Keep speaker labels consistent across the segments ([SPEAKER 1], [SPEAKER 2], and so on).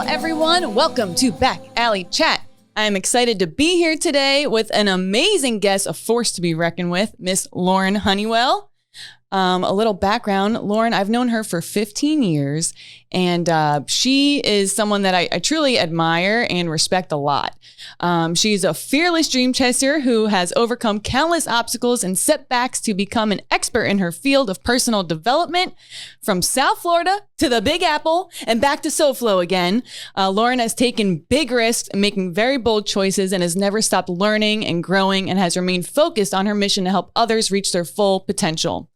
[SPEAKER 1] everyone. Welcome to Back Alley Chat. I am excited to be here today with an amazing guest, a force to be reckoned with, Miss Lauren Hunnewell. A little background, Lauren, I've known her for 15 years, and she is someone that I truly admire and respect a lot. She's a fearless dream chaser who has overcome countless obstacles and setbacks to become an expert in her field of personal development. From South Florida to the Big Apple and back to SoFlo again, Lauren has taken big risks and making very bold choices and has never stopped learning and growing and has remained focused on her mission to help others reach their full potential.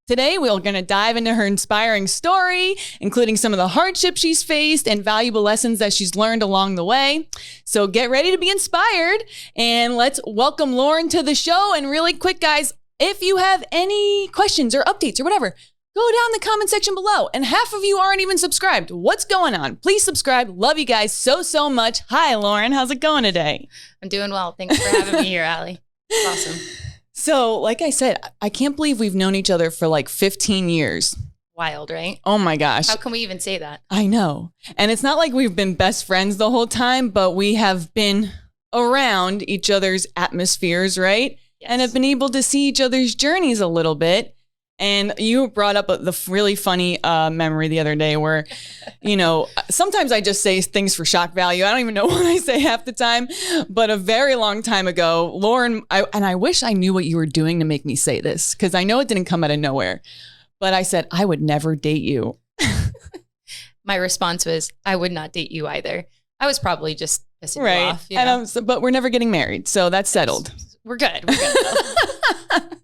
[SPEAKER 1] Today, we're going to dive into her inspiring story, including some of the hardships she's faced and valuable lessons that she's learned along the way. So get ready to be inspired, and let's welcome Lauren to the show. And really quick, guys, if you have any questions or updates or whatever, go down in the comment section below. And half of you aren't even subscribed. What's going on? Please subscribe. Love you guys so much. Hi, Lauren. How's it going today?
[SPEAKER 2] I'm doing well. Thanks for having me here, Allie. It's awesome.
[SPEAKER 1] So, like I said, I can't believe we've known each other for like 15 years.
[SPEAKER 2] Wild, right?
[SPEAKER 1] Oh my gosh.
[SPEAKER 2] How can we even say that?
[SPEAKER 1] I know. And it's not like we've been best friends the whole time, but we have been around each other's atmospheres, right?
[SPEAKER 2] Yes.
[SPEAKER 1] And have been able to see each other's journeys a little bit. And you brought up the really funny memory the other day where, you know, sometimes I just say things for shock value. I don't even know what I say half the time. But a very long time ago, Lauren, I wish I knew what you were doing to make me say this, because I know it didn't come out of nowhere. But I said, I would never date you.
[SPEAKER 2] My response was, I would not date you either. I was probably just pissing you off. You know?
[SPEAKER 1] But we're never getting married. So that's settled.
[SPEAKER 2] We're good. We're good.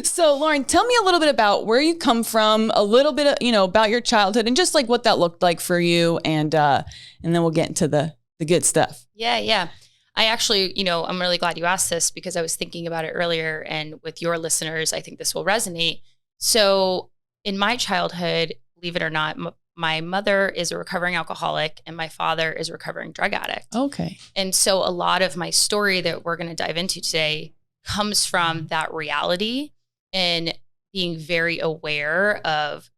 [SPEAKER 1] So, Lauren, tell me a little bit about where you come from, a little bit of, about your childhood and just like what that looked like for you. And then we'll get into the good stuff.
[SPEAKER 2] Yeah. I actually, I'm really glad you asked this because I was thinking about it earlier, and with your listeners, I think this will resonate. So in my childhood, believe it or not, my mother is a recovering alcoholic and my father is a recovering drug addict.
[SPEAKER 1] Okay.
[SPEAKER 2] And so a lot of my story that we're going to dive into today comes from that reality and being very aware of,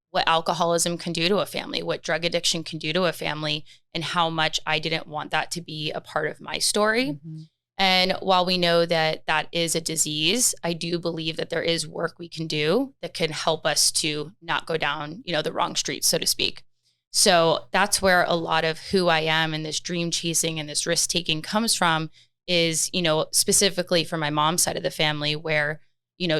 [SPEAKER 2] what alcoholism can do to a family, what drug addiction can do to a family, and how much I didn't want that to be a part of my story. Mm-hmm. And while we know that that is a disease, I do believe that there is work we can do that can help us to not go down, the wrong street, so to speak. So that's where a lot of who I am and this dream chasing and this risk taking comes from. Is, specifically for my mom's side of the family where,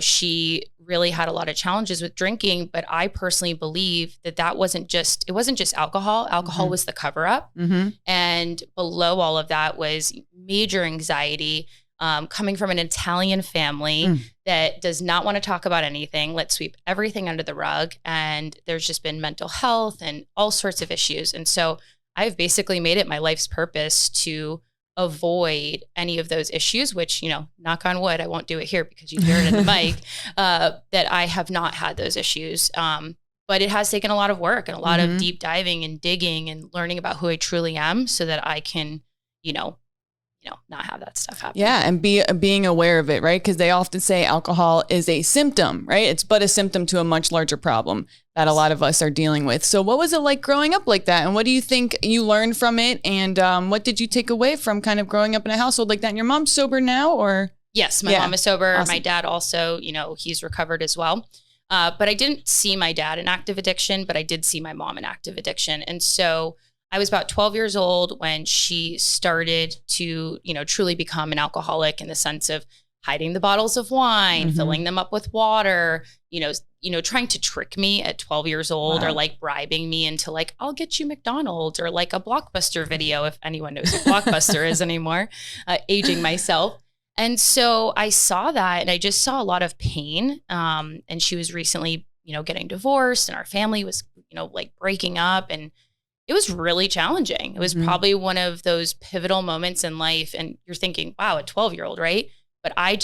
[SPEAKER 2] she really had a lot of challenges with drinking, but I personally believe that it wasn't just alcohol. Alcohol
[SPEAKER 1] Mm-hmm.
[SPEAKER 2] was the cover up. Mm-hmm. And below all of that was major anxiety, coming from an Italian family that does not want to talk about anything. Let's sweep everything under the rug. And there's just been mental health and all sorts of issues. And so I've basically made it my life's purpose to avoid any of those issues, which, knock on wood, I won't do it here because you hear it in the mic, that I have not had those issues. But it has taken a lot of work and a lot of deep diving and digging and learning about who I truly am so that I can, not have that stuff happen.
[SPEAKER 1] Yeah. And being aware of it, right? Because they often say alcohol is a symptom, right? It's but a symptom to a much larger problem that a lot of us are dealing with. So what was it like growing up like that? And what do you think you learned from it? And what did you take away from kind of growing up in a household like that? And your mom's sober now, or?
[SPEAKER 2] Yes, my mom is sober.
[SPEAKER 1] Awesome.
[SPEAKER 2] My dad also, he's recovered as well. But I didn't see my dad in active addiction, but I did see my mom in active addiction. And so I was about 12 years old when she started to, truly become an alcoholic in the sense of hiding the bottles of wine, filling them up with water, trying to trick me at 12 years old. Wow. Or like bribing me into like, I'll get you McDonald's or like a Blockbuster video, if anyone knows what Blockbuster is anymore, aging myself. And so I saw that and I just saw a lot of pain. And she was recently, getting divorced and our family was, like breaking up, and it was really challenging. It was probably one of those pivotal moments in life. And you're thinking, wow, a 12-year-old, right? But I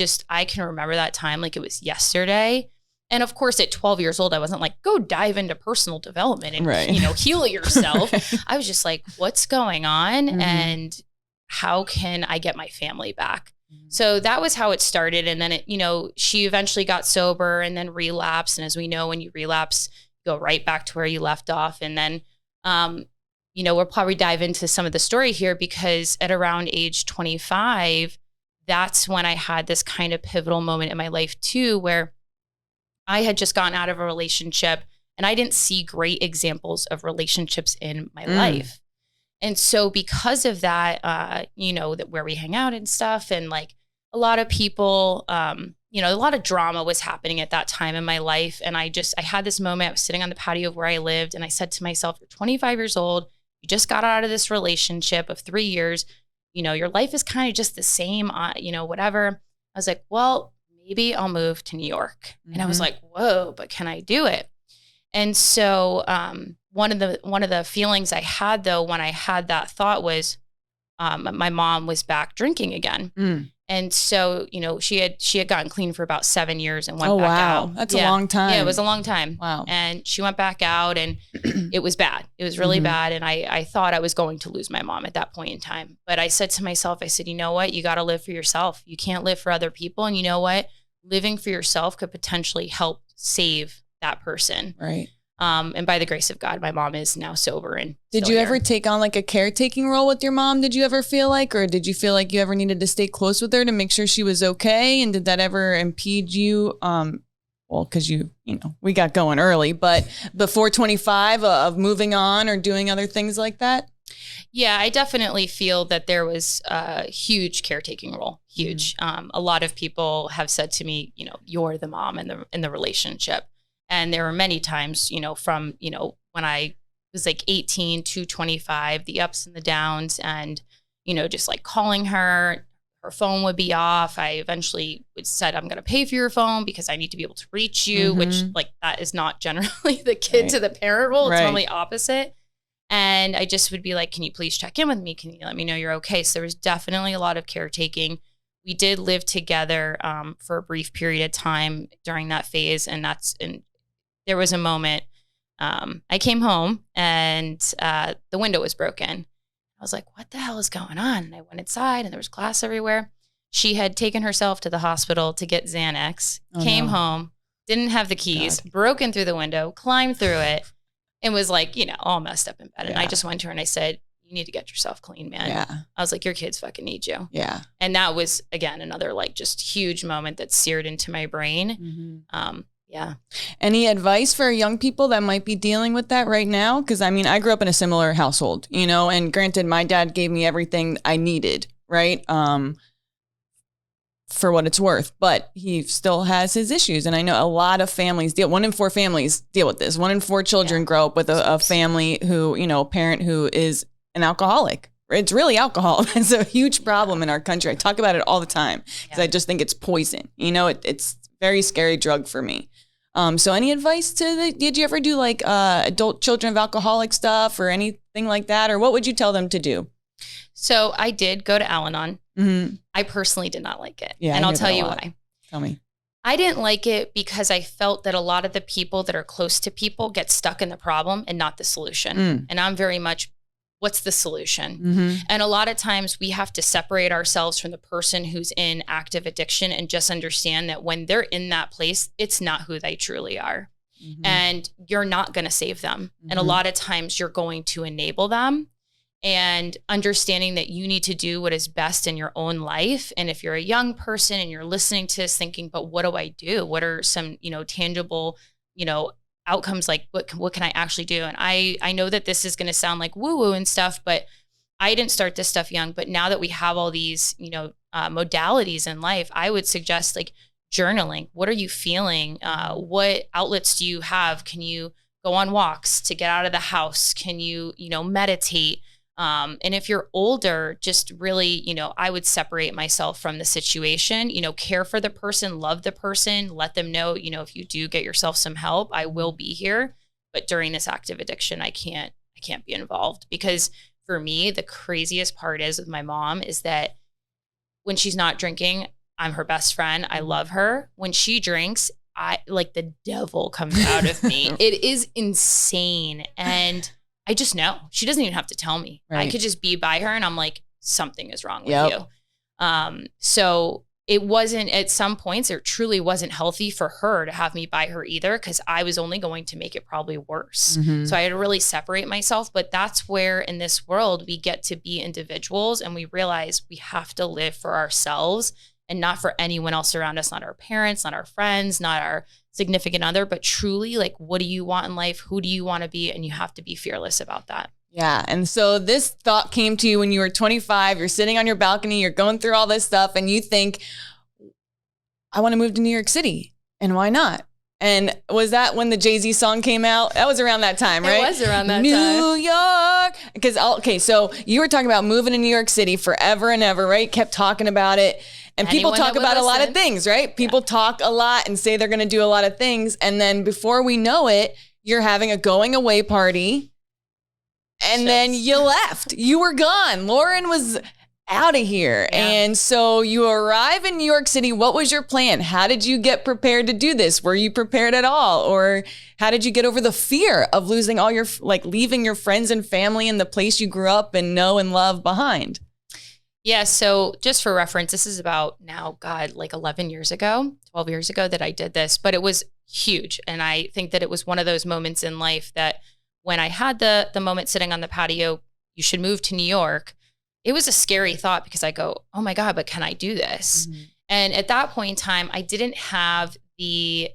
[SPEAKER 2] can remember that time like it was yesterday. And of course, at 12 years old, I wasn't like, go dive into personal development and, heal yourself. I was just like, what's going on? And how can I get my family back? So that was how it started. And then she eventually got sober and then relapsed. And as we know, when you relapse, you go right back to where you left off. And then We'll probably dive into some of the story here because at around age 25, that's when I had this kind of pivotal moment in my life too, where I had just gotten out of a relationship and I didn't see great examples of relationships in my life. And so because of that, that where we hang out and stuff, and like a lot of people, a lot of drama was happening at that time in my life. And I had this moment. I was sitting on the patio of where I lived and I said to myself, you're 25 years old. You just got out of this relationship of 3 years. Your life is kind of just the same, whatever. I was like, well, maybe I'll move to New York. And I was like, whoa, but can I do it? And so one of the feelings I had though, when I had that thought was my mom was back drinking again. And so, she had gotten clean for about 7 years and went back out.
[SPEAKER 1] That's a long time.
[SPEAKER 2] Yeah, it was a long time.
[SPEAKER 1] Wow.
[SPEAKER 2] And she went back out and it was bad. It was really bad. And I thought I was going to lose my mom at that point in time. But I said to myself, you know what? You got to live for yourself. You can't live for other people. And you know what? Living for yourself could potentially help save that person.
[SPEAKER 1] Right.
[SPEAKER 2] And by the grace of God, my mom is now sober. And
[SPEAKER 1] did you ever take on like a caretaking role with your mom? Did you ever feel like, or did you feel like you ever needed to stay close with her to make sure she was okay? And did that ever impede you? Well, because we got going early, but before 25 of moving on or doing other things like that?
[SPEAKER 2] Yeah, I definitely feel that there was a huge caretaking role. Huge. A lot of people have said to me, you're the mom in the relationship. And there were many times, from, when I was like 18 to 25, the ups and the downs and, just like calling her phone would be off. I eventually said, I'm going to pay for your phone because I need to be able to reach you, which like that is not generally the kid to the parent role. It's normally opposite. And I just would be like, can you please check in with me? Can you let me know you're okay? So there was definitely a lot of caretaking. We did live together for a brief period of time during that phase. And there was a moment, I came home and the window was broken. I was like, what the hell is going on? And I went inside and there was glass everywhere. She had taken herself to the hospital to get Xanax, came home, didn't have the keys, broken through the window, climbed through it, and was like, all messed up in bed. And I just went to her and I said, you need to get yourself clean, man.
[SPEAKER 1] Yeah.
[SPEAKER 2] I was like, your kids fucking need you.
[SPEAKER 1] Yeah.
[SPEAKER 2] And that was, again, another like just huge moment that seared into my brain. Yeah. Any
[SPEAKER 1] advice for young people that might be dealing with that right now? Because I grew up in a similar household, and granted, my dad gave me everything I needed, right? For what it's worth, but he still has his issues. And I know a lot of families 1 in 4 families deal with this. 1 in 4 children grow up with a family who, a parent who is an alcoholic. It's really alcohol. It's a huge problem in our country. I talk about it all the time because I just think it's poison. It's very scary drug for me. So any advice did you ever do like adult children of alcoholic stuff or anything like that? Or what would you tell them to do?
[SPEAKER 2] So I did go to Al-Anon. I personally did not like it.
[SPEAKER 1] Yeah,
[SPEAKER 2] and I'll tell you why.
[SPEAKER 1] Tell me.
[SPEAKER 2] I didn't like it because I felt that a lot of the people that are close to people get stuck in the problem and not the solution. And I'm very much, what's the solution? And a lot of times we have to separate ourselves from the person who's in active addiction and just understand that when they're in that place, it's not who they truly are. And you're not going to save them. And a lot of times you're going to enable them, and understanding that you need to do what is best in your own life. And if you're a young person and you're listening to this thinking, but what do I do? What are some, tangible, outcomes? Like what can I actually do? And I know that this is going to sound like woo woo and stuff, but I didn't start this stuff young. But now that we have all these, modalities in life, I would suggest like journaling. What are you feeling? What outlets do you have? Can you go on walks to get out of the house? Can you, meditate? And if you're older, just really, I would separate myself from the situation, care for the person, love the person, let them know, if you do get yourself some help, I will be here. But during this active addiction, I can't be involved, because for me, the craziest part is with my mom is that when she's not drinking, I'm her best friend. I love her. When she drinks, I like the devil comes out of me. It is insane. And I just know. She doesn't even have to tell me. Right. I could just be by her and I'm like, something is wrong with you. So it wasn't, at some points, it truly wasn't healthy for her to have me by her either, because I was only going to make it probably worse. So I had to really separate myself. But that's where in this world we get to be individuals, and we realize we have to live for ourselves and not for anyone else around us, not our parents, not our friends, not our significant other, but truly, like, what do you want in life? Who do you want to be? And you have to be fearless about that.
[SPEAKER 1] Yeah. And so this thought came to you when you were 25, you're sitting on your balcony, you're going through all this stuff, and you think, I want to move to New York City. And why not? And was that when the Jay-Z song came out? That was around that time, right?
[SPEAKER 2] It was around that time.
[SPEAKER 1] New York. Because, okay, so you were talking about moving to New York City forever and ever, right? Kept talking about it. And people talk about a lot of things, right? People talk a lot and say they're going to do a lot of things. And then before we know it, you're having a going away party. And then you left. You were gone. Lauren was out of here. Yeah. And so you arrive in New York City. What was your plan? How did you get prepared to do this? Were you prepared at all? Or how did you get over the fear of losing all your, like, leaving your friends and family and the place you grew up and know and love behind?
[SPEAKER 2] Yeah. So just for reference, this is about now, God, like 11 years ago, 12 years ago that I did this, but it was huge. And I think that it was one of those moments in life that when I had the moment sitting on the patio, you should move to New York. It was a scary thought because I go, oh my God, but can I do this? And at that point in time, I didn't have the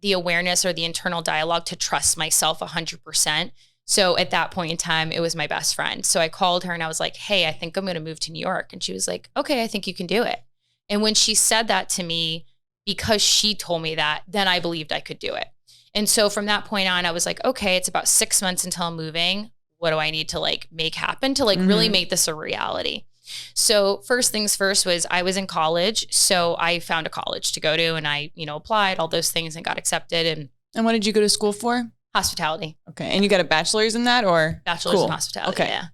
[SPEAKER 2] awareness or the internal dialogue to trust myself 100%. So at that point in time, it was my best friend. So I called her and I was like, hey, I think I'm going to move to New York. And she was like, okay, I think you can do it. And when she said that to me, because she told me that, then I believed I could do it. And so from that point on, I was like, okay, it's about 6 months until I'm moving. What do I need to like make happen to like really make this a reality? So first things first was I was in college. So I found a college to go to and I, applied all those things and got accepted. And
[SPEAKER 1] what did you go to school for?
[SPEAKER 2] Hospitality.
[SPEAKER 1] Okay. And you got a bachelor's in that or?
[SPEAKER 2] Bachelor's in hospitality. Okay. Yeah.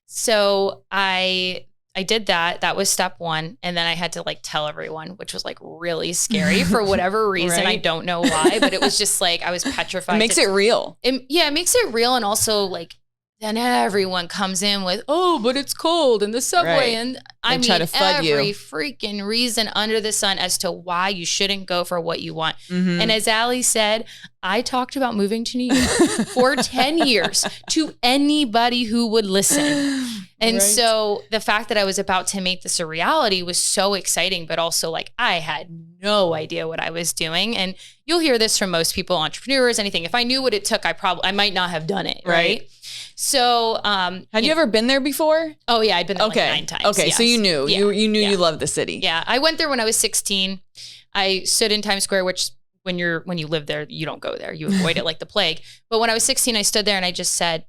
[SPEAKER 2] So I did that. That was step one. And then I had to like tell everyone, which was like really scary for whatever reason. Right? I don't know why, but it was just like, I was petrified.
[SPEAKER 1] It makes it real.
[SPEAKER 2] It makes it real. And also like, then everyone comes in with, oh, but it's cold in the subway. Right. And I mean, every freaking reason under the sun as to why you shouldn't go for what you want. And as Allie said, I talked about moving to New York for 10 years to anybody who would listen. And so the fact that I was about to make this a reality was so exciting, but also like I had no idea what I was doing. And you'll hear this from most people, entrepreneurs, anything. If I knew what it took, I might not have done it. Right. So,
[SPEAKER 1] had you ever been there before?
[SPEAKER 2] Oh yeah. I'd been there like 9 times.
[SPEAKER 1] Okay.
[SPEAKER 2] Yes.
[SPEAKER 1] So you knew, you knew you loved the city.
[SPEAKER 2] Yeah. I went there when I was 16. I stood in Times Square, which when you live there, you don't go there. You avoid it like the plague. But when I was 16, I stood there and I just said,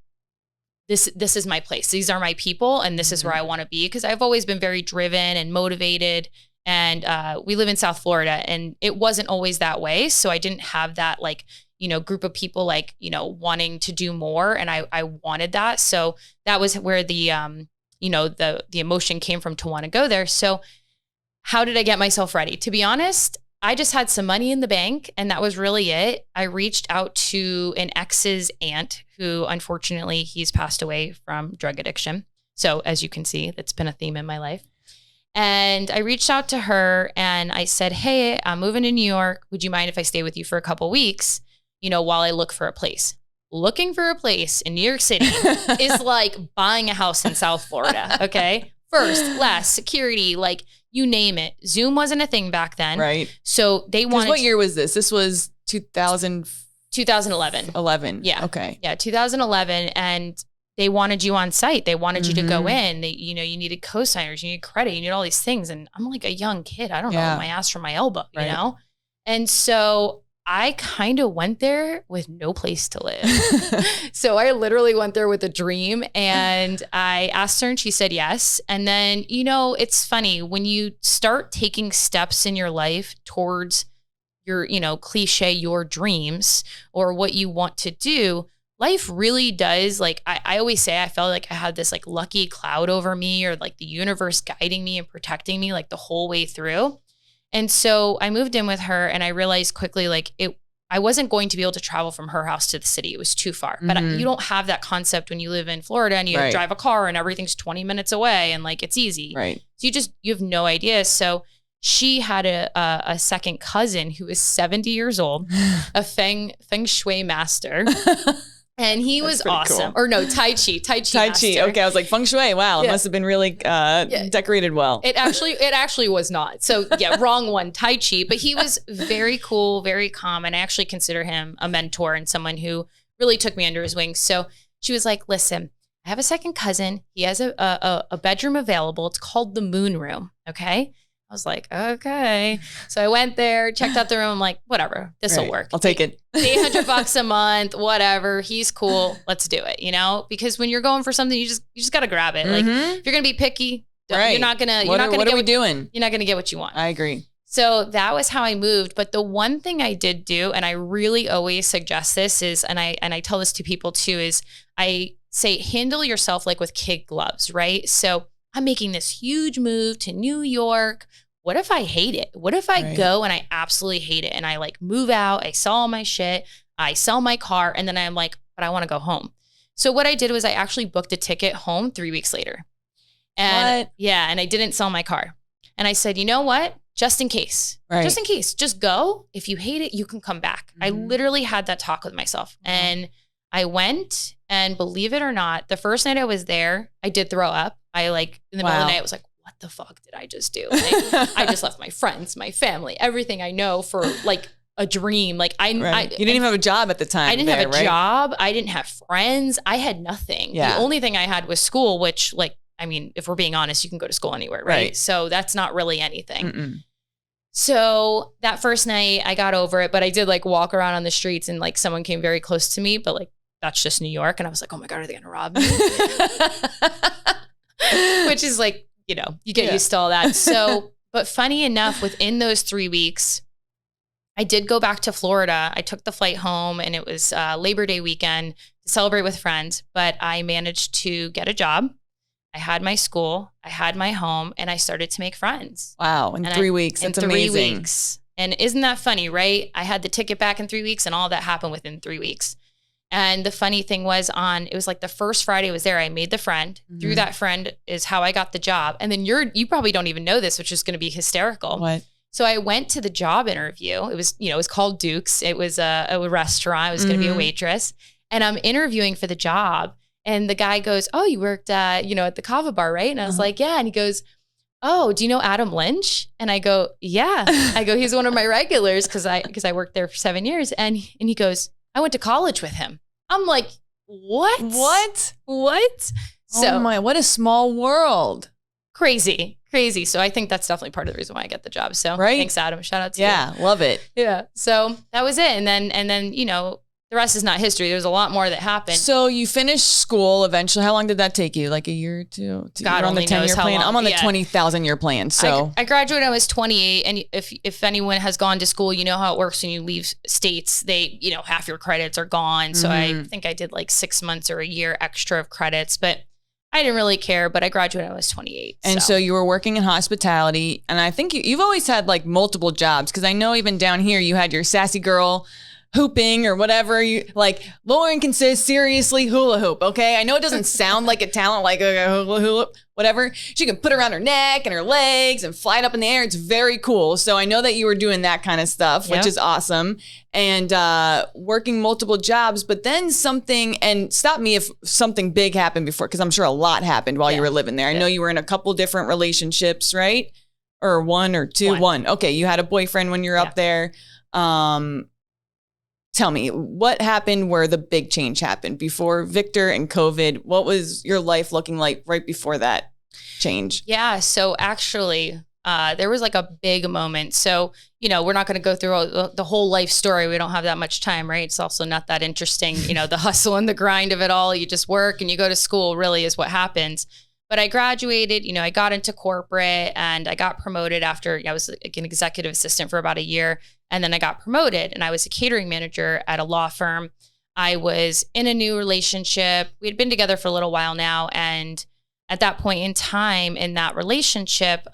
[SPEAKER 2] this is my place. These are my people. And this is where I want to be. Cause I've always been very driven and motivated. And we live in South Florida and it wasn't always that way. So I didn't have that like, group of people like, wanting to do more. And I wanted that. So that was where the emotion came from to want to go there. So how did I get myself ready? To be honest, I just had some money in the bank and that was really it. I reached out to an ex's aunt who unfortunately he's passed away from drug addiction. So as you can see, that's been a theme in my life. And I reached out to her and I said, hey, I'm moving to New York. Would you mind if I stay with you for a couple weeks, while I look for a place? Looking for a place in New York City is like buying a house in South Florida. Okay. First, last, security, like you name it. Zoom wasn't a thing back then.
[SPEAKER 1] Right.
[SPEAKER 2] So they wanted.
[SPEAKER 1] What year was this? This was
[SPEAKER 2] 2011.
[SPEAKER 1] 11.
[SPEAKER 2] Yeah.
[SPEAKER 1] Okay.
[SPEAKER 2] Yeah. 2011. And they wanted you on site. They wanted you to go in. They, you needed co-signers, you need credit, you need all these things. And I'm like a young kid. I don't know my ass from my elbow, you know? And so I kind of went there with no place to live. So I literally went there with a dream and I asked her and she said yes. And then, it's funny when you start taking steps in your life towards your, cliche, your dreams or what you want to do, life really does. Like I always say, I felt like I had this like lucky cloud over me or like the universe guiding me and protecting me like the whole way through. And so I moved in with her and I realized quickly, like I wasn't going to be able to travel from her house to the city. It was too far. But you don't have that concept when you live in Florida and you drive a car and everything's 20 minutes away and like it's easy.
[SPEAKER 1] Right.
[SPEAKER 2] So you have no idea. So she had a second cousin who was 70 years old, a feng shui master. And he was awesome. Cool. Or no, Tai Chi master.
[SPEAKER 1] Okay, I was like, feng shui. Wow, it must have been really decorated well.
[SPEAKER 2] It actually was not. So yeah, wrong one, Tai Chi. But he was very cool, very calm. And I actually consider him a mentor and someone who really took me under his wings. So she was like, listen, I have a second cousin. He has a bedroom available. It's called the Moon Room. Okay. I was like, okay. So I went there, checked out the room. I'm like, whatever, this will work.
[SPEAKER 1] I'll take it.
[SPEAKER 2] $800 a month, whatever. He's cool. Let's do it. Because when you're going for something, you just got to grab it. Like if you're going to be picky, you're not going to,
[SPEAKER 1] what are we doing?
[SPEAKER 2] You're not going to get what you want.
[SPEAKER 1] I agree.
[SPEAKER 2] So that was how I moved. But the one thing I did do, and I really always suggest this is, and I tell this to people too, is I say, handle yourself like with kid gloves, right? So I'm making this huge move to New York. What if I hate it? What if I go and I absolutely hate it? And I like move out, I sell all my shit, I sell my car, and then I'm like, but I want to go home. So what I did was I actually booked a ticket home 3 weeks later. And and I didn't sell my car. And I said, you know what? Just in case, just go. If you hate it, you can come back. I literally had that talk with myself. And I went, and believe it or not, the first night I was there, I did throw up. I like in the middle of the night, I was like, what the fuck did I just do? Like, I just left my friends, my family, everything I know for like a dream. Like you
[SPEAKER 1] didn't even have a job at the time.
[SPEAKER 2] I didn't have a job. I didn't have friends. I had nothing. Yeah. The only thing I had was school, which like, I mean, if we're being honest, you can go to school anywhere, right? So that's not really anything. So that first night I got over it, but I did like walk around on the streets and like someone came very close to me, but like, that's just New York. And I was like, oh my God, are they going to rob me? Which is like, you get used to all that. So, but funny enough, within those 3 weeks, I did go back to Florida. I took the flight home and it was Labor Day weekend to celebrate with friends, but I managed to get a job. I had my school, I had my home, and I started to make friends.
[SPEAKER 1] Wow. In 3 weeks. That's amazing.
[SPEAKER 2] 3 weeks. And isn't that funny, right? I had the ticket back in 3 weeks and all that happened within 3 weeks. And the funny thing was it was like the first Friday I was there, I made the friend. Through that friend is how I got the job. And then you probably don't even know this, which is going to be hysterical.
[SPEAKER 1] What?
[SPEAKER 2] So I went to the job interview. It was, it was called Duke's. It was a restaurant. I was going to be a waitress. And I'm interviewing for the job. And the guy goes, oh, you worked, at the Kava bar, right? And I was like, yeah. And he goes, oh, do you know Adam Lynch? And I go, yeah. I go, he's one of my regulars because I worked there for 7 years. And he goes, I went to college with him. I'm like, what? So,
[SPEAKER 1] oh my, what a small world.
[SPEAKER 2] Crazy. So I think that's definitely part of the reason why I get the job. So thanks, Adam. Shout out to you.
[SPEAKER 1] Yeah, love it.
[SPEAKER 2] Yeah. So that was it. And then, the rest is not history. There's a lot more that happened.
[SPEAKER 1] So you finished school eventually. How long did that take you? Like a year or two?
[SPEAKER 2] God only knows how long.
[SPEAKER 1] I'm on the 20,000 year plan. So
[SPEAKER 2] I graduated when I was 28. And if anyone has gone to school, you know how it works when you leave states. They, half your credits are gone. So I think I did like 6 months or a year extra of credits, but I didn't really care. But I graduated when I was 28.
[SPEAKER 1] And so you were working in hospitality. And I think you've always had like multiple jobs, because I know even down here you had your sassy girl hooping or whatever. You like Lauren can say seriously hula hoop. Okay. I know it doesn't sound like a talent, like a hula hoop, whatever. She can put it around her neck and her legs and fly it up in the air. It's very cool. So I know that you were doing that kind of stuff, which is awesome. And working multiple jobs, but then something, and stop me if something big happened before, because I'm sure a lot happened while you were living there. I know you were in a couple different relationships, right? Or one or two? One. Okay. You had a boyfriend when you were up there. Tell me, what happened where the big change happened before Victor and COVID? What was your life looking like right before that change? Yeah.
[SPEAKER 2] So actually, there was like a big moment. So, we're not going to go through the whole life story. We don't have that much time, right? It's also not that interesting. The hustle and the grind of it all. You just work and you go to school really is what happens. But I graduated, I got into corporate and I got promoted after I was like an executive assistant for about a year. And then I got promoted and I was a catering manager at a law firm. I was in a new relationship. We had been together for a little while now. And at that point in time in that relationship,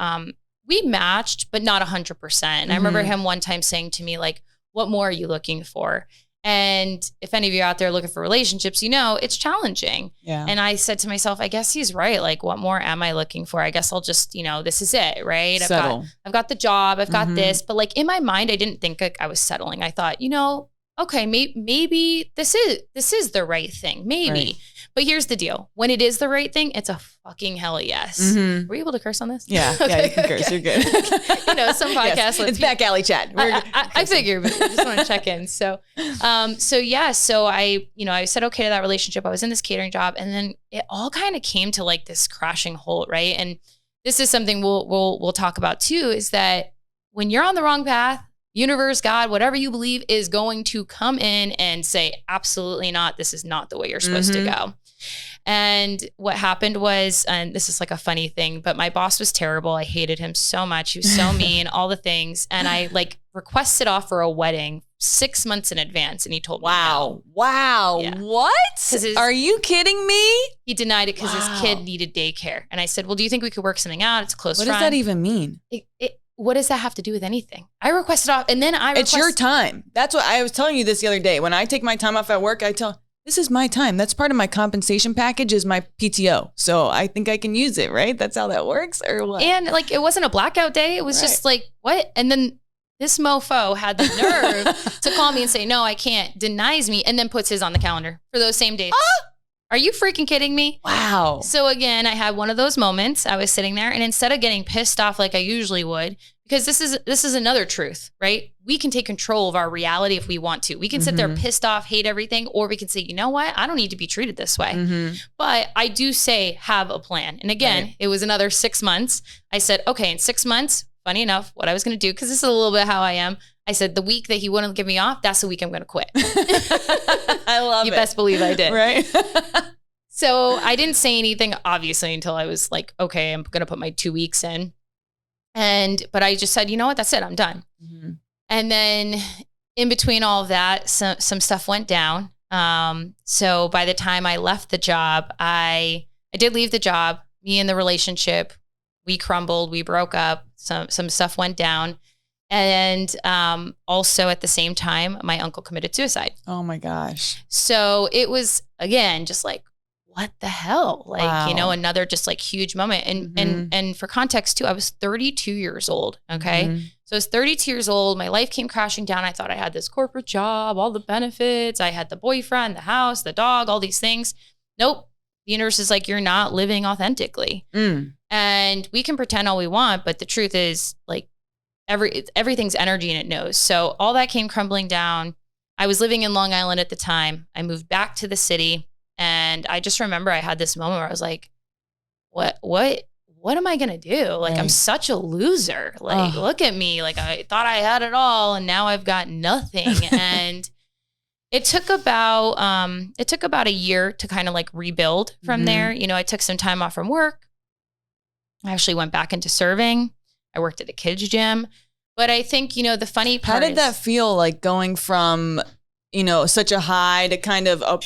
[SPEAKER 2] we matched, but not 100%. And I remember him one time saying to me, like, what more are you looking for? And if any of you are out there looking for relationships, it's challenging.
[SPEAKER 1] Yeah.
[SPEAKER 2] And I said to myself, I guess he's right. Like, what more am I looking for? I guess I'll just, this is it, right?
[SPEAKER 1] Settle.
[SPEAKER 2] I've got the job, I've got this, but like in my mind, I didn't think like I was settling. I thought, okay, maybe this is the right thing, maybe. Right. But here's the deal: when it is the right thing, it's a fucking hell yes. Mm-hmm. Were you able to curse on this?
[SPEAKER 1] Yeah,
[SPEAKER 2] okay,
[SPEAKER 1] yeah, you can curse. You're good.
[SPEAKER 2] Some podcasts.
[SPEAKER 1] Yes, it's back alley chat.
[SPEAKER 2] I figure, but I just want to check in. So I said okay to that relationship. I was in this catering job, and then it all kind of came to like this crashing halt, right? And this is something we'll talk about too. Is that when you're on the wrong path, universe, God, whatever you believe is going to come in and say, absolutely not. This is not the way you're supposed to go. And what happened was, and this is like a funny thing, but my boss was terrible. I hated him so much. He was so mean, all the things. And I like requested off for a wedding 6 months in advance. And he told me no.
[SPEAKER 1] Wow. Yeah. What? Are you kidding me?
[SPEAKER 2] He denied it because his kid needed daycare. And I said, well, do you think we could work something out? It's a close friend.
[SPEAKER 1] What does that even mean?
[SPEAKER 2] What does that have to do with anything? I requested off, and then
[SPEAKER 1] It's your time. That's what I was telling you this the other day. When I take my time off at work, this is my time. That's part of my compensation package is my PTO. So I think I can use it, right? That's how that works, or what?
[SPEAKER 2] And like, it wasn't a blackout day. It was just like, what? And then this mofo had the nerve to call me and say, no, I can't, denies me, and then puts his on the calendar for those same dates. Are you freaking kidding me?
[SPEAKER 1] Wow.
[SPEAKER 2] So again, I had one of those moments. I was sitting there, and instead of getting pissed off like I usually would, because this is another truth, right? We can take control of our reality if we want to. We can sit there pissed off, hate everything, or we can say, you know what? I don't need to be treated this way. But I do say have a plan. And again, It was another 6 months. I said, okay, in 6 months, funny enough, what I was going to do, because this is a little bit how I am. I said, the week that he wouldn't give me off, that's the week I'm going to quit.
[SPEAKER 1] I love it.
[SPEAKER 2] You best believe I did.
[SPEAKER 1] Right.
[SPEAKER 2] So I didn't say anything, obviously, until I was like, okay, I'm going to put my 2 weeks in. But I just said, you know what? That's it. I'm done. And then in between all of that, some stuff went down. So by the time I left the job, I did leave the job. Me and the relationship, we crumbled, we broke up. Some stuff went down. And also at the same time, my uncle committed suicide.
[SPEAKER 1] Oh my gosh.
[SPEAKER 2] So it was, again, just like, what the hell? Like, another just like huge moment. And for context too, I was 32 years old. Okay. So I was 32 years old. My life came crashing down. I thought I had this corporate job, all the benefits. I had the boyfriend, the house, the dog, all these things. Nope. The universe is like, you're not living authentically. And we can pretend all we want, but the truth is like everything's energy and it knows. So all that came crumbling down. I was living in Long Island at the time. I moved back to the city. And I just remember I had this moment where I was like, what am I going to do? Like, I'm such a loser. Like, look at me. Like, I thought I had it all and now I've got nothing. And it took about a year to kind of like rebuild from there. I took some time off from work. I actually went back into serving. I worked at a kids gym. But I think, the funny part
[SPEAKER 1] How did that feel, like going from such a high to kind of a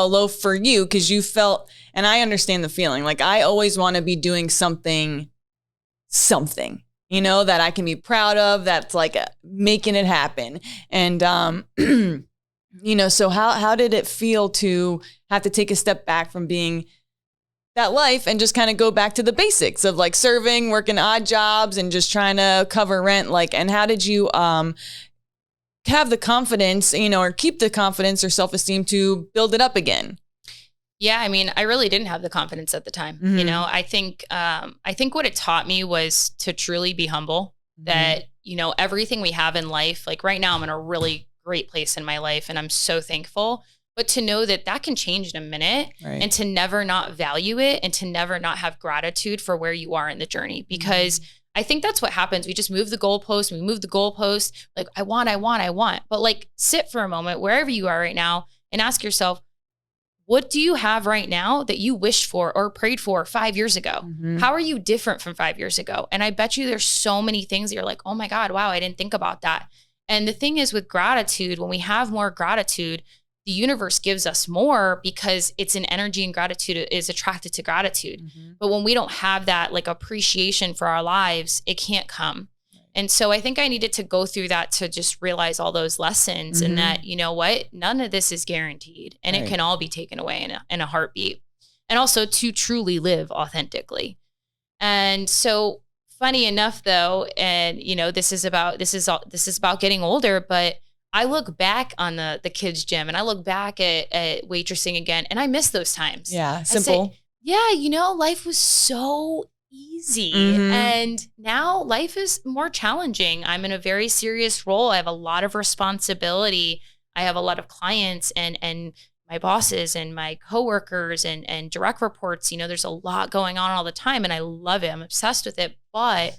[SPEAKER 1] low for you? Because you felt, and I understand the feeling, like I always want to be doing something, that I can be proud of, that's like making it happen. And, so how did it feel to have to take a step back from being that life and just kind of go back to the basics of like serving, working odd jobs and just trying to cover rent? Like, and how did you, have the confidence, or keep the confidence or self-esteem to build it up again?
[SPEAKER 2] Yeah. I mean, I really didn't have the confidence at the time. I think what it taught me was to truly be humble, that, everything we have in life, like right now I'm in a really great place in my life and I'm so thankful, but to know that can change in a minute, and to never not value it and to never not have gratitude for where you are in the journey, because I think that's what happens. We just move the goalpost. Like, I want. But like, sit for a moment, wherever you are right now, and ask yourself, what do you have right now that you wished for or prayed for 5 years ago? How are you different from 5 years ago? And I bet you there's so many things that you're like, oh my God, wow, I didn't think about that. And the thing is with gratitude, when we have more gratitude, the universe gives us more because it's an energy, and gratitude is attracted to gratitude. But when we don't have that like appreciation for our lives, it can't come. And so I think I needed to go through that to just realize all those lessons and that, you know what, none of this is guaranteed and it can all be taken away in a heartbeat. And also to truly live authentically. And so funny enough though, and you know, this is about getting older, but I look back on the kids gym and I look back at waitressing again and I miss those times.
[SPEAKER 1] Yeah. Simple.
[SPEAKER 2] Yeah. You know, life was so easy and now life is more challenging. I'm in a very serious role. I have a lot of responsibility. I have a lot of clients and my bosses and my coworkers and direct reports. You know, there's a lot going on all the time and I love it. I'm obsessed with it. But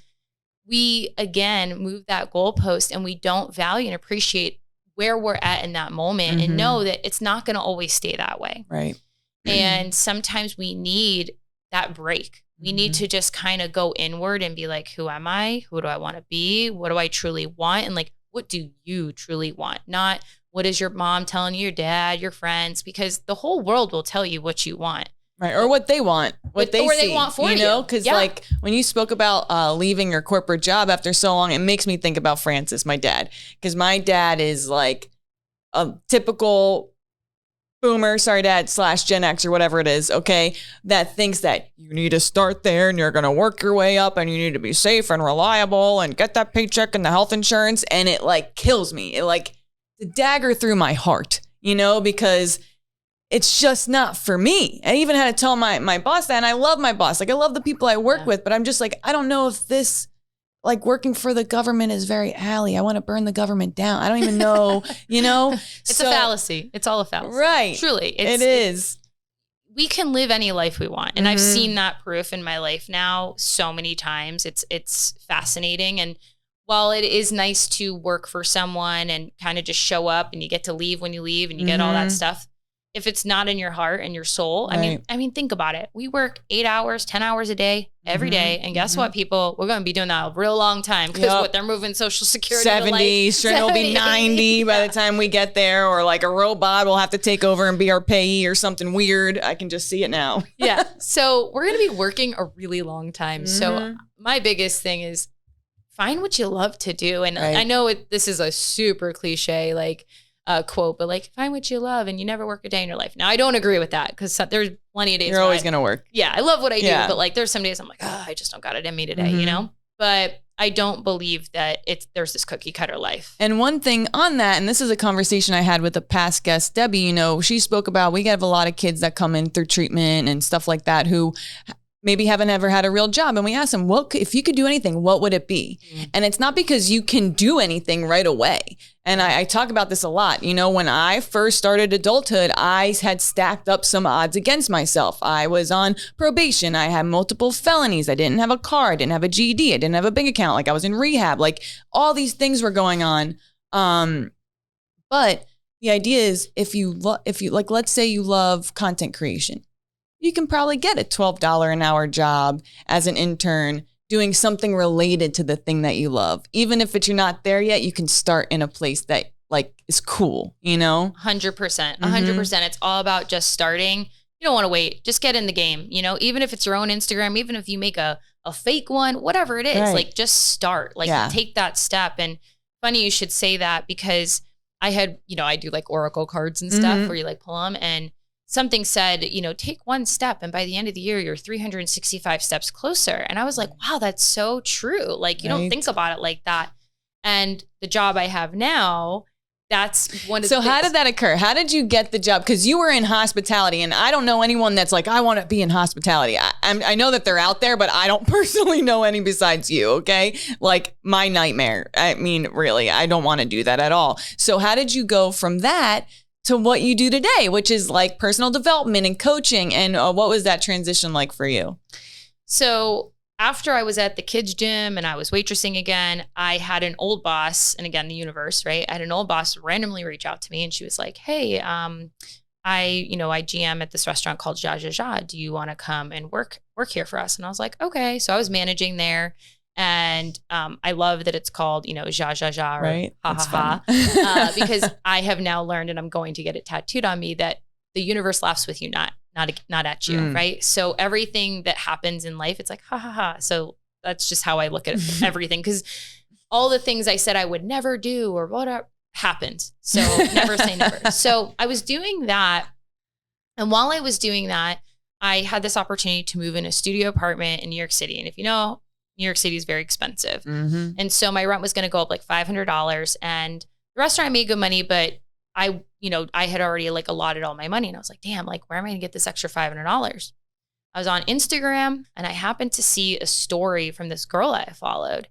[SPEAKER 2] we, again, move that goalpost and we don't value and appreciate where we're at in that moment and know that it's not going to always stay that way.
[SPEAKER 1] Right.
[SPEAKER 2] And sometimes we need that break. We need to just kind of go inward and be like, who am I? Who do I want to be? What do I truly want? And like, what do you truly want? Not what is your mom telling you, your dad, your friends, because the whole world will tell you what you want.
[SPEAKER 1] Right. Or what they want, what they see,
[SPEAKER 2] they want for you.
[SPEAKER 1] You know, because like when you spoke about leaving your corporate job after so long, it makes me think about Francis, my dad, because my dad is like a typical boomer, sorry, dad, / Gen X or whatever it is. Okay. That thinks that you need to start there and you're going to work your way up and you need to be safe and reliable and get that paycheck and the health insurance. And it like kills me. It like the dagger through my heart, you know, because it's just not for me. I even had to tell my boss that, and I love my boss. Like I love the people I work with, but I'm just like, I don't know if this like working for the government is very Allie. I want to burn the government down. I don't even know, you know?
[SPEAKER 2] It's a fallacy. It's all a fallacy.
[SPEAKER 1] Right.
[SPEAKER 2] Truly.
[SPEAKER 1] It is.
[SPEAKER 2] We can live any life we want. And I've seen that proof in my life now so many times. It's fascinating. And while it is nice to work for someone and kind of just show up and you get to leave when you leave and you get all that stuff, if it's not in your heart and your soul, I mean, think about it. We work 8 hours, 10 hours a day, every day. And guess what, people? We're going to be doing that a real long time because what they're moving Social Security
[SPEAKER 1] 70, String will be 90 by the time we get there, or like a robot will have to take over and be our payee or something weird. I can just see it now.
[SPEAKER 2] Yeah. So we're going to be working a really long time. So my biggest thing is find what you love to do. And I know this is a super cliche, like, quote, but like find what you love and you never work a day in your life. Now I don't agree with that because there's plenty of days
[SPEAKER 1] you're always going to work.
[SPEAKER 2] Yeah, I love what I do, but like there's some days I'm like, I just don't got it in me today, you know? But I don't believe that there's this cookie cutter life.
[SPEAKER 1] And one thing on that, and this is a conversation I had with a past guest, Debbie, you know, she spoke about, we have a lot of kids that come in through treatment and stuff like that who maybe haven't ever had a real job. And we asked them, if you could do anything, what would it be? And it's not because you can do anything right away. And I talk about this a lot. You know, when I first started adulthood, I had stacked up some odds against myself. I was on probation. I had multiple felonies. I didn't have a car. I didn't have a GED. I didn't have a bank account. Like I was in rehab. Like all these things were going on. But the idea is if you like, let's say you love content creation, you can probably get a $12 an hour job as an intern doing something related to the thing that you love. Even if you're not there yet, you can start in a place that like is cool, you know?
[SPEAKER 2] 100%. 100%. It's all about just starting. You don't want to wait. Just get in the game. You know, even if it's your own Instagram, even if you make a fake one, whatever it is, like just start. Like take that step. And funny you should say that because I had, you know, I do like Oracle cards and stuff where you like pull them and something said, you know, take one step and by the end of the year, you're 365 steps closer. And I was like, wow, that's so true. Like you don't think about it like that. And the job I have now, that's one of the
[SPEAKER 1] So how did that occur? How did you get the job? Because you were in hospitality and I don't know anyone that's like, I want to be in hospitality. I know that they're out there, but I don't personally know any besides you, okay? Like my nightmare. I mean, really, I don't want to do that at all. So how did you go from that to what you do today, which is like personal development and coaching? And what was that transition like for you?
[SPEAKER 2] So after I was at the kids gym and I was waitressing again, I had an old boss, and again, the universe, right? I had an old boss randomly reach out to me and she was like, hey, I GM at this restaurant called Ja Ja Ja. Do you want to come and work here for us? And I was like, okay. So I was managing there. And I love that it's called, you know, Ja Ja Ja, or
[SPEAKER 1] right?
[SPEAKER 2] ha ha ha, because I have now learned, and I'm going to get it tattooed on me, that the universe laughs with you, not at you, right? So everything that happens in life, it's like ha ha ha. So that's just how I look at everything. Because all the things I said I would never do or whatever happened. So never say never. So I was doing that. And while I was doing that, I had this opportunity to move in a studio apartment in New York City. And if you know, New York City is very expensive.
[SPEAKER 1] Mm-hmm.
[SPEAKER 2] And so my rent was going to go up like $500. And the restaurant made good money, but I had already like allotted all my money. And I was like, damn, like, where am I going to get this extra $500? I was on Instagram and I happened to see a story from this girl I followed.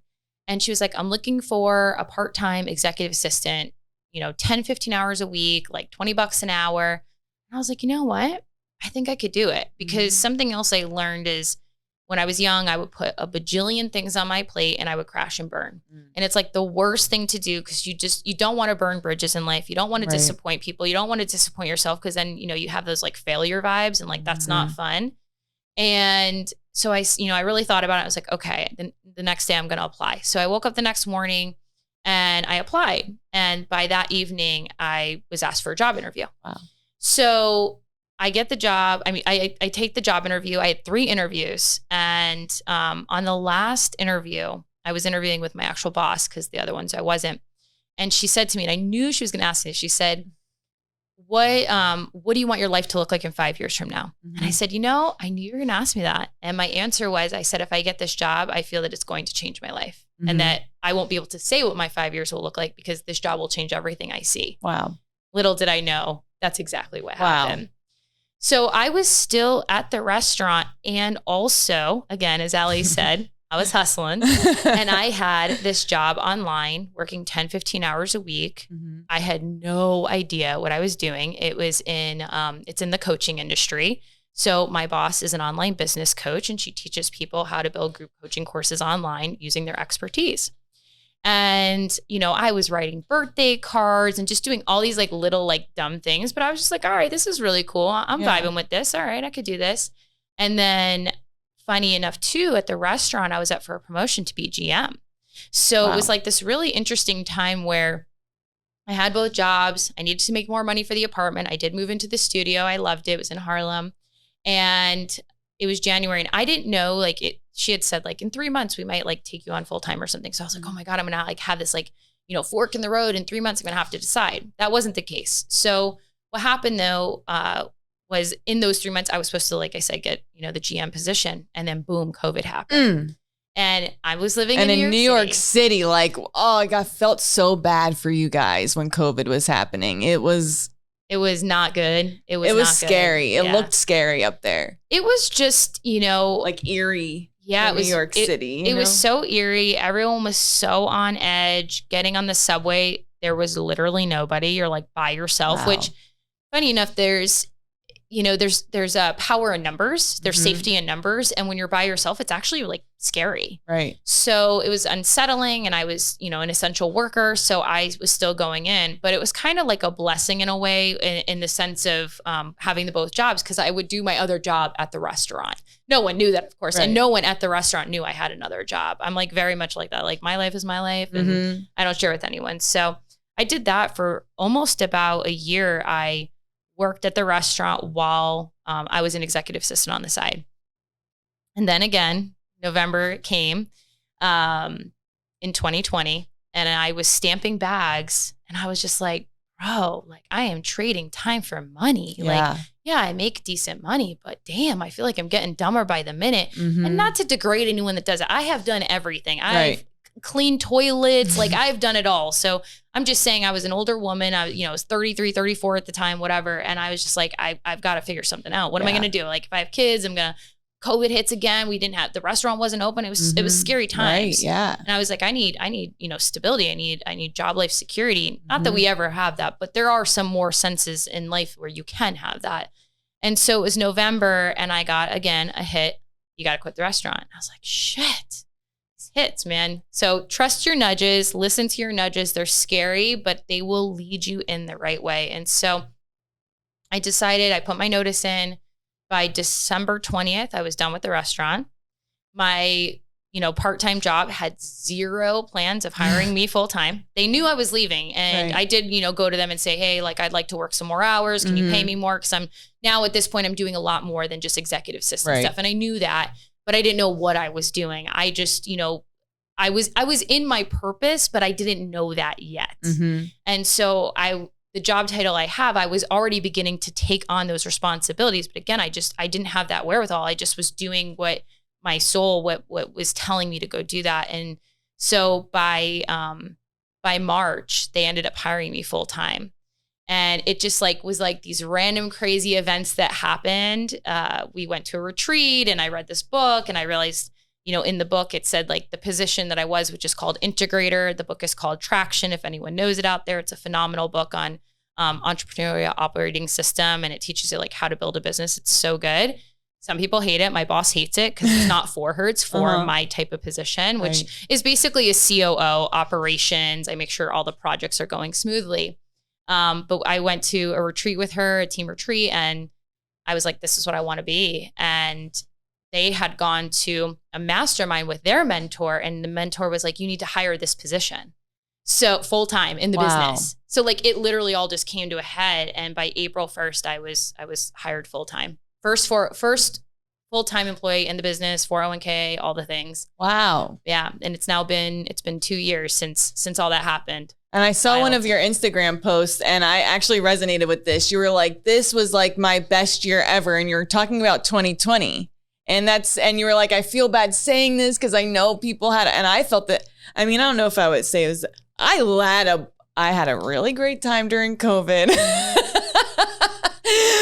[SPEAKER 2] And she was like, I'm looking for a part-time executive assistant, 10, 15 hours a week, like $20 an hour. And I was like, you know what? I think I could do it, because something else I learned is when I was young, I would put a bajillion things on my plate and I would crash and burn. And it's like the worst thing to do, because you don't want to burn bridges in life. You don't want to disappoint people. You don't want to disappoint yourself, because then, you have those like failure vibes and like, that's not fun. And so I really thought about it. I was like, okay, then the next day I'm going to apply. So I woke up the next morning and I applied. And by that evening, I was asked for a job interview.
[SPEAKER 1] Wow.
[SPEAKER 2] So I get the job. I mean, I take the job interview. I had 3 interviews. And on the last interview, I was interviewing with my actual boss, because the other ones I wasn't. And she said to me, and I knew she was going to ask me, she said, what do you want your life to look like in 5 years from now? And I said, I knew you were going to ask me that. And my answer was, I said, if I get this job, I feel that it's going to change my life, and that I won't be able to say what my 5 years will look like, because this job will change everything I see.
[SPEAKER 1] Wow.
[SPEAKER 2] Little did I know that's exactly what happened. So I was still at the restaurant, and also, again, as Allie said, I was hustling, and I had this job online working 10, 15 hours a week. I had no idea what I was doing. It was it's in the coaching industry. So my boss is an online business coach, and she teaches people how to build group coaching courses online using their expertise. And, I was writing birthday cards and just doing all these like little like dumb things, but I was just like, all right, this is really cool. I'm vibing with this. All right, I could do this. And then funny enough too, at the restaurant, I was up for a promotion to be GM. So it was like this really interesting time where I had both jobs. I needed to make more money for the apartment. I did move into the studio. I loved it. It was in Harlem, and it was January, and I didn't know, like, she had said like in 3 months we might like take you on full time or something. So I was like, oh my God, I'm gonna like have this like, fork in the road. In 3 months, I'm gonna have to decide. That wasn't the case. So what happened though, was in those 3 months, I was supposed to, like I said, get, the GM position, and then boom, COVID happened. And I was living in New York
[SPEAKER 1] City. Like, oh, I felt so bad for you guys when COVID was happening. It was
[SPEAKER 2] not good. It was not
[SPEAKER 1] scary.
[SPEAKER 2] Good.
[SPEAKER 1] It looked scary up there.
[SPEAKER 2] It was just,
[SPEAKER 1] like eerie.
[SPEAKER 2] Yeah,
[SPEAKER 1] it was New York City.
[SPEAKER 2] It was so eerie. Everyone was so on edge. Getting on the subway, there was literally nobody. You're like by yourself, which, funny enough, there's a power in numbers. There's safety in numbers. And when you're by yourself, it's actually like scary.
[SPEAKER 1] Right.
[SPEAKER 2] So it was unsettling, and I was, an essential worker. So I was still going in, but it was kind of like a blessing in a way, in the sense of having the both jobs, because I would do my other job at the restaurant. No one knew that, of course. Right. And no one at the restaurant knew I had another job. I'm like very much like that. Like, my life is my life, and I don't share with anyone. So I did that for almost about a year. I worked at the restaurant while I was an executive assistant on the side. And then again, November came in 2020, and I was stamping bags, and I was just like, bro, like, I am trading time for money.
[SPEAKER 1] Yeah.
[SPEAKER 2] Like, yeah, I make decent money, but damn, I feel like I'm getting dumber by the minute. And not to degrade anyone that does it. I have done everything. I've cleaned toilets. Like, I've done it all. So I'm just saying, I was an older woman. I was 33, 34 at the time, whatever. And I was just like, I've got to figure something out. What am I going to do? Like, if I have kids, COVID hits again. The restaurant wasn't open. It was scary times.
[SPEAKER 1] Right, yeah.
[SPEAKER 2] And I was like, I need, stability. I need job life security. Not that we ever have that, but there are some more senses in life where you can have that. And so it was November, and I got, again, a hit. You got to quit the restaurant. I was like, shit. Hits, man. So trust your nudges, listen to your nudges. They're scary, but they will lead you in the right way. And so I decided, I put my notice in. By December 20th, I was done with the restaurant. My, part-time job had zero plans of hiring me full-time. They knew I was leaving, and I did, go to them and say, hey, like, I'd like to work some more hours. Can you pay me more? Because I'm now at this point, I'm doing a lot more than just executive assistant stuff. And I knew that, but I didn't know what I was doing. I just, I was in my purpose, but I didn't know that yet. And so the job title I have, I was already beginning to take on those responsibilities. But again, I didn't have that wherewithal. I just was doing what my soul, what was telling me to go do that. And so by March, they ended up hiring me full time. And it just was these random crazy events that happened. We went to a retreat and I read this book and I realized, in the book, it said the position that I was, which is called integrator. The book is called Traction. If anyone knows it out there, it's a phenomenal book on entrepreneurial operating system. And it teaches you how to build a business. It's so good. Some people hate it. My boss hates it because it's not for her. It's for my type of position, which is basically a COO, operations. I make sure all the projects are going smoothly. But I went to a retreat with her, a team retreat, and I was like, this is what I want to be. And they had gone to a mastermind with their mentor, and the mentor was like, you need to hire this position. So full-time in the business. So it literally all just came to a head. And by April 1st, I was hired full-time. First full-time employee in the business, 401k, all the things.
[SPEAKER 1] Wow.
[SPEAKER 2] Yeah. And it's been 2 years since all that happened.
[SPEAKER 1] And I saw one of your Instagram posts and I actually resonated with this. You were like, this was my best year ever. And you're talking about 2020. And you were like, I feel bad saying this because I know people had, and I felt that, I don't know if I would say it was, I had a really great time during COVID.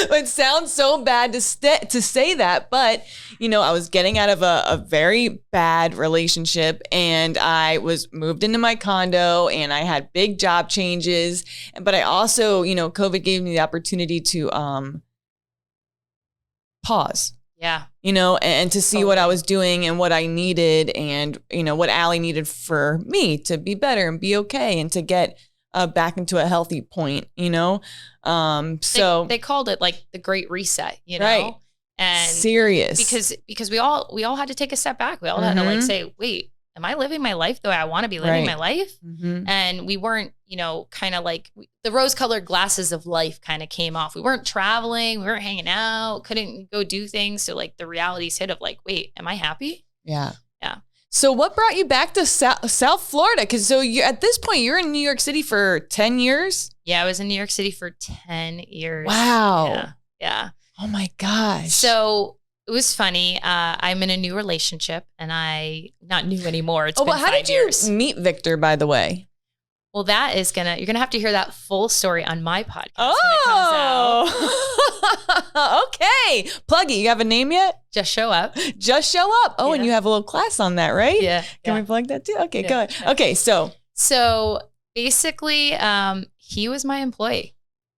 [SPEAKER 1] It sounds so bad to say that, but I was getting out of a very bad relationship and I was moved into my condo and I had big job changes. But I also, COVID gave me the opportunity to pause.
[SPEAKER 2] Yeah.
[SPEAKER 1] And to see what I was doing and what I needed and, what Allie needed for me to be better and be okay and to get back into a healthy point, so
[SPEAKER 2] they called it the Great Reset,
[SPEAKER 1] right.
[SPEAKER 2] And
[SPEAKER 1] serious
[SPEAKER 2] because we all had to take a step back. We all had to say, wait, am I living my life the way I want to be living my life? And we weren't, kind of the rose-colored glasses of life kind of came off. We weren't traveling, we weren't hanging out, couldn't go do things. So the realities hit of wait, am I happy?
[SPEAKER 1] Yeah.
[SPEAKER 2] Yeah.
[SPEAKER 1] So what brought you back to South Florida? Because you at this point, you're in New York City for 10 years?
[SPEAKER 2] Yeah, I was in New York City for 10 years.
[SPEAKER 1] Wow.
[SPEAKER 2] Yeah.
[SPEAKER 1] Oh my gosh.
[SPEAKER 2] So it was funny. I'm in a new relationship and not new anymore. It's been 5 years.
[SPEAKER 1] How did you meet Victor, by the way?
[SPEAKER 2] Well, you're going to have to hear that full story on my podcast when it comes
[SPEAKER 1] out. Okay. Pluggy, you have a name yet?
[SPEAKER 2] Just Show Up.
[SPEAKER 1] Just Show Up. Oh, and you have a little class on that, right?
[SPEAKER 2] Yeah.
[SPEAKER 1] Can we plug that too? Okay, go ahead. Okay, so
[SPEAKER 2] basically, he was my employee.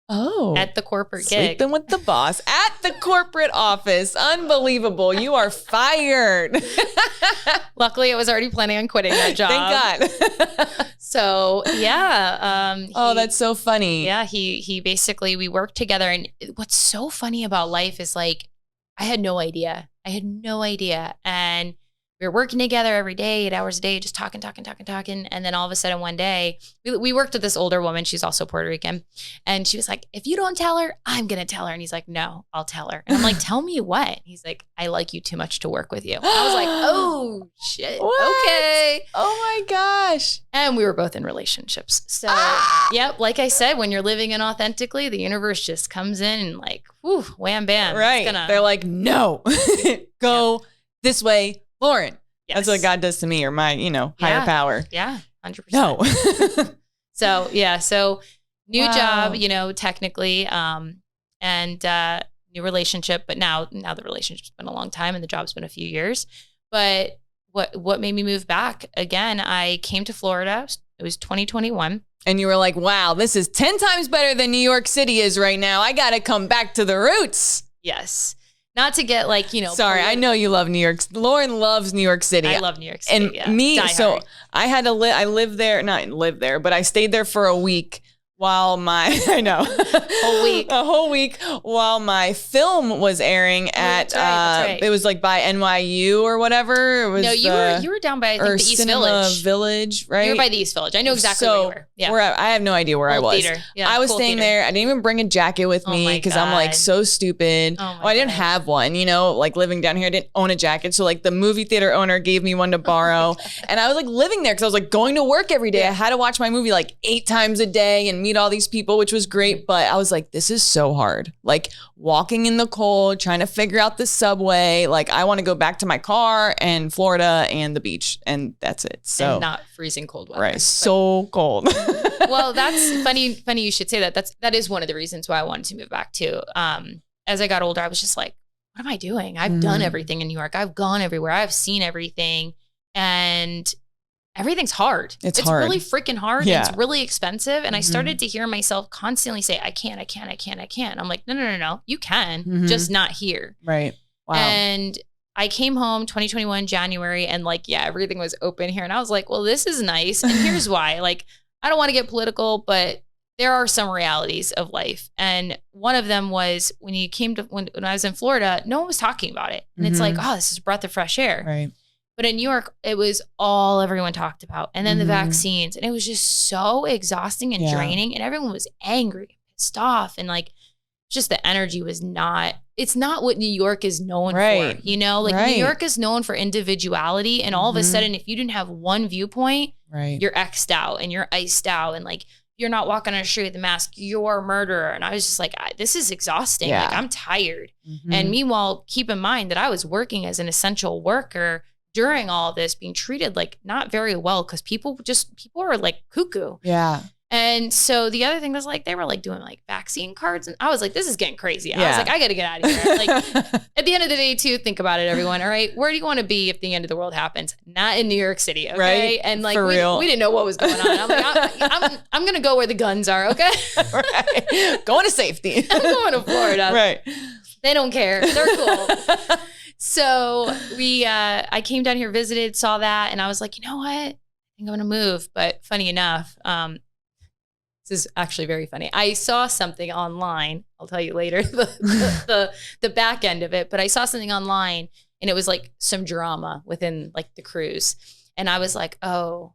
[SPEAKER 1] Oh.
[SPEAKER 2] At the corporate gig.
[SPEAKER 1] Sleeping with the boss at the corporate office. Unbelievable. You are fired.
[SPEAKER 2] Luckily, I was already planning on quitting that job.
[SPEAKER 1] Thank God.
[SPEAKER 2] So, yeah.
[SPEAKER 1] That's so funny.
[SPEAKER 2] Yeah, he basically, we worked together. And what's so funny about life is I had no idea. And we were working together every day, 8 hours a day, just talking. And then all of a sudden one day, we worked with this older woman. She's also Puerto Rican. And she was like, if you don't tell her, I'm going to tell her. And he's like, no, I'll tell her. And I'm like, tell me what? He's like, I like you too much to work with you. And I was like, oh, shit.
[SPEAKER 1] What?
[SPEAKER 2] Okay.
[SPEAKER 1] Oh, my gosh.
[SPEAKER 2] And we were both in relationships. So, yep, like I said, when you're living inauthentically, the universe just comes in and whoo, wham, bam.
[SPEAKER 1] Right. They're like, no, go this way. Lauren,
[SPEAKER 2] yes.
[SPEAKER 1] That's what God does to me or my, higher power.
[SPEAKER 2] Yeah, 100%.
[SPEAKER 1] No.
[SPEAKER 2] So new job, technically, and new relationship. But now the relationship's been a long time and the job's been a few years. But what made me move back again? I came to Florida. It was 2021.
[SPEAKER 1] And you were like, wow, this is 10 times better than New York City is right now. I got to come back to the roots.
[SPEAKER 2] Yes. Not to get
[SPEAKER 1] Sorry, I know you love New York. Lauren loves New York City.
[SPEAKER 2] I love New York City.
[SPEAKER 1] And me,
[SPEAKER 2] Die
[SPEAKER 1] so
[SPEAKER 2] hard.
[SPEAKER 1] I had to I lived there, not live there, but I stayed there for a week while my, I know, a whole week while my film was airing at,
[SPEAKER 2] that's right.
[SPEAKER 1] It was like by NYU or whatever. It was,
[SPEAKER 2] no, you were down by, I think, the East
[SPEAKER 1] Cinema
[SPEAKER 2] Village,
[SPEAKER 1] right?
[SPEAKER 2] You were by the East Village. I know exactly where you were. Yeah.
[SPEAKER 1] I have no idea where I was.
[SPEAKER 2] Theater. Yeah,
[SPEAKER 1] I was staying there. I didn't even bring a jacket with me because I'm like so stupid. I didn't have one, you know, like living down here, I didn't own a jacket. So like the movie theater owner gave me one to borrow. And I was like living there because I was like going to work every day. I had to watch my movie like 8 times a day and meet all these people, which was great. But I was like, this is so hard. Like walking in the cold, trying to figure out the subway. Like I want to go back to my car and Florida and the beach. And that's it. So
[SPEAKER 2] and not freezing cold weather.
[SPEAKER 1] Right. So cold.
[SPEAKER 2] Well, that's funny you should say that. That is one of the reasons why I wanted to move back too. As I got older, I was just like, what am I doing? I've done everything in New York. I've gone everywhere. I've seen everything. And everything's hard. It's hard. Really freaking hard. Yeah. And it's really expensive. And I started to hear myself constantly say, I can't. I'm like, no. You can, just not here.
[SPEAKER 1] Right. Wow.
[SPEAKER 2] And I came home 2021 January and like, yeah, everything was open here. And I was like, well, this is nice. And here's why. Like, I don't want to get political, but there are some realities of life. And one of them was when I was in Florida, no one was talking about it. And it's like, oh, this is a breath of fresh air.
[SPEAKER 1] Right.
[SPEAKER 2] But in New York, it was all everyone talked about. And then the vaccines. And it was just so exhausting and draining. And everyone was angry, pissed off. And like, just the energy was it's not what New York is known for. You know, like New York is known for individuality. And all of a sudden, if you didn't have one viewpoint, you're X'd out and you're iced out. And like, you're not walking on the street with a mask, you're a murderer. And I was just like, this is exhausting. Like, I'm tired. And meanwhile, keep in mind that I was working as an essential worker during all of this, being treated like not very well because people are like cuckoo.
[SPEAKER 1] Yeah.
[SPEAKER 2] And so the other thing was like, they were like doing like vaccine cards. And I was like, this is getting crazy. I was like, I got to get out of here. Like at the end of the day too, think about it, everyone. All right. Where do you want to be if the end of the world happens? Not in New York City. Okay.
[SPEAKER 1] Right?
[SPEAKER 2] And like, we didn't know what was going on. I'm like, I'm going to go where the guns are. Okay.
[SPEAKER 1] Right. Going to safety.
[SPEAKER 2] I'm going to Florida.
[SPEAKER 1] Right.
[SPEAKER 2] They don't care. They're cool. So I came down here, visited, saw that. And I was like, you know what? I think I'm going to move. But funny enough, this is actually very funny. I saw something online. I'll tell you later the back end of it. But I saw something online and it was like some drama within like the cruise. And I was like, oh,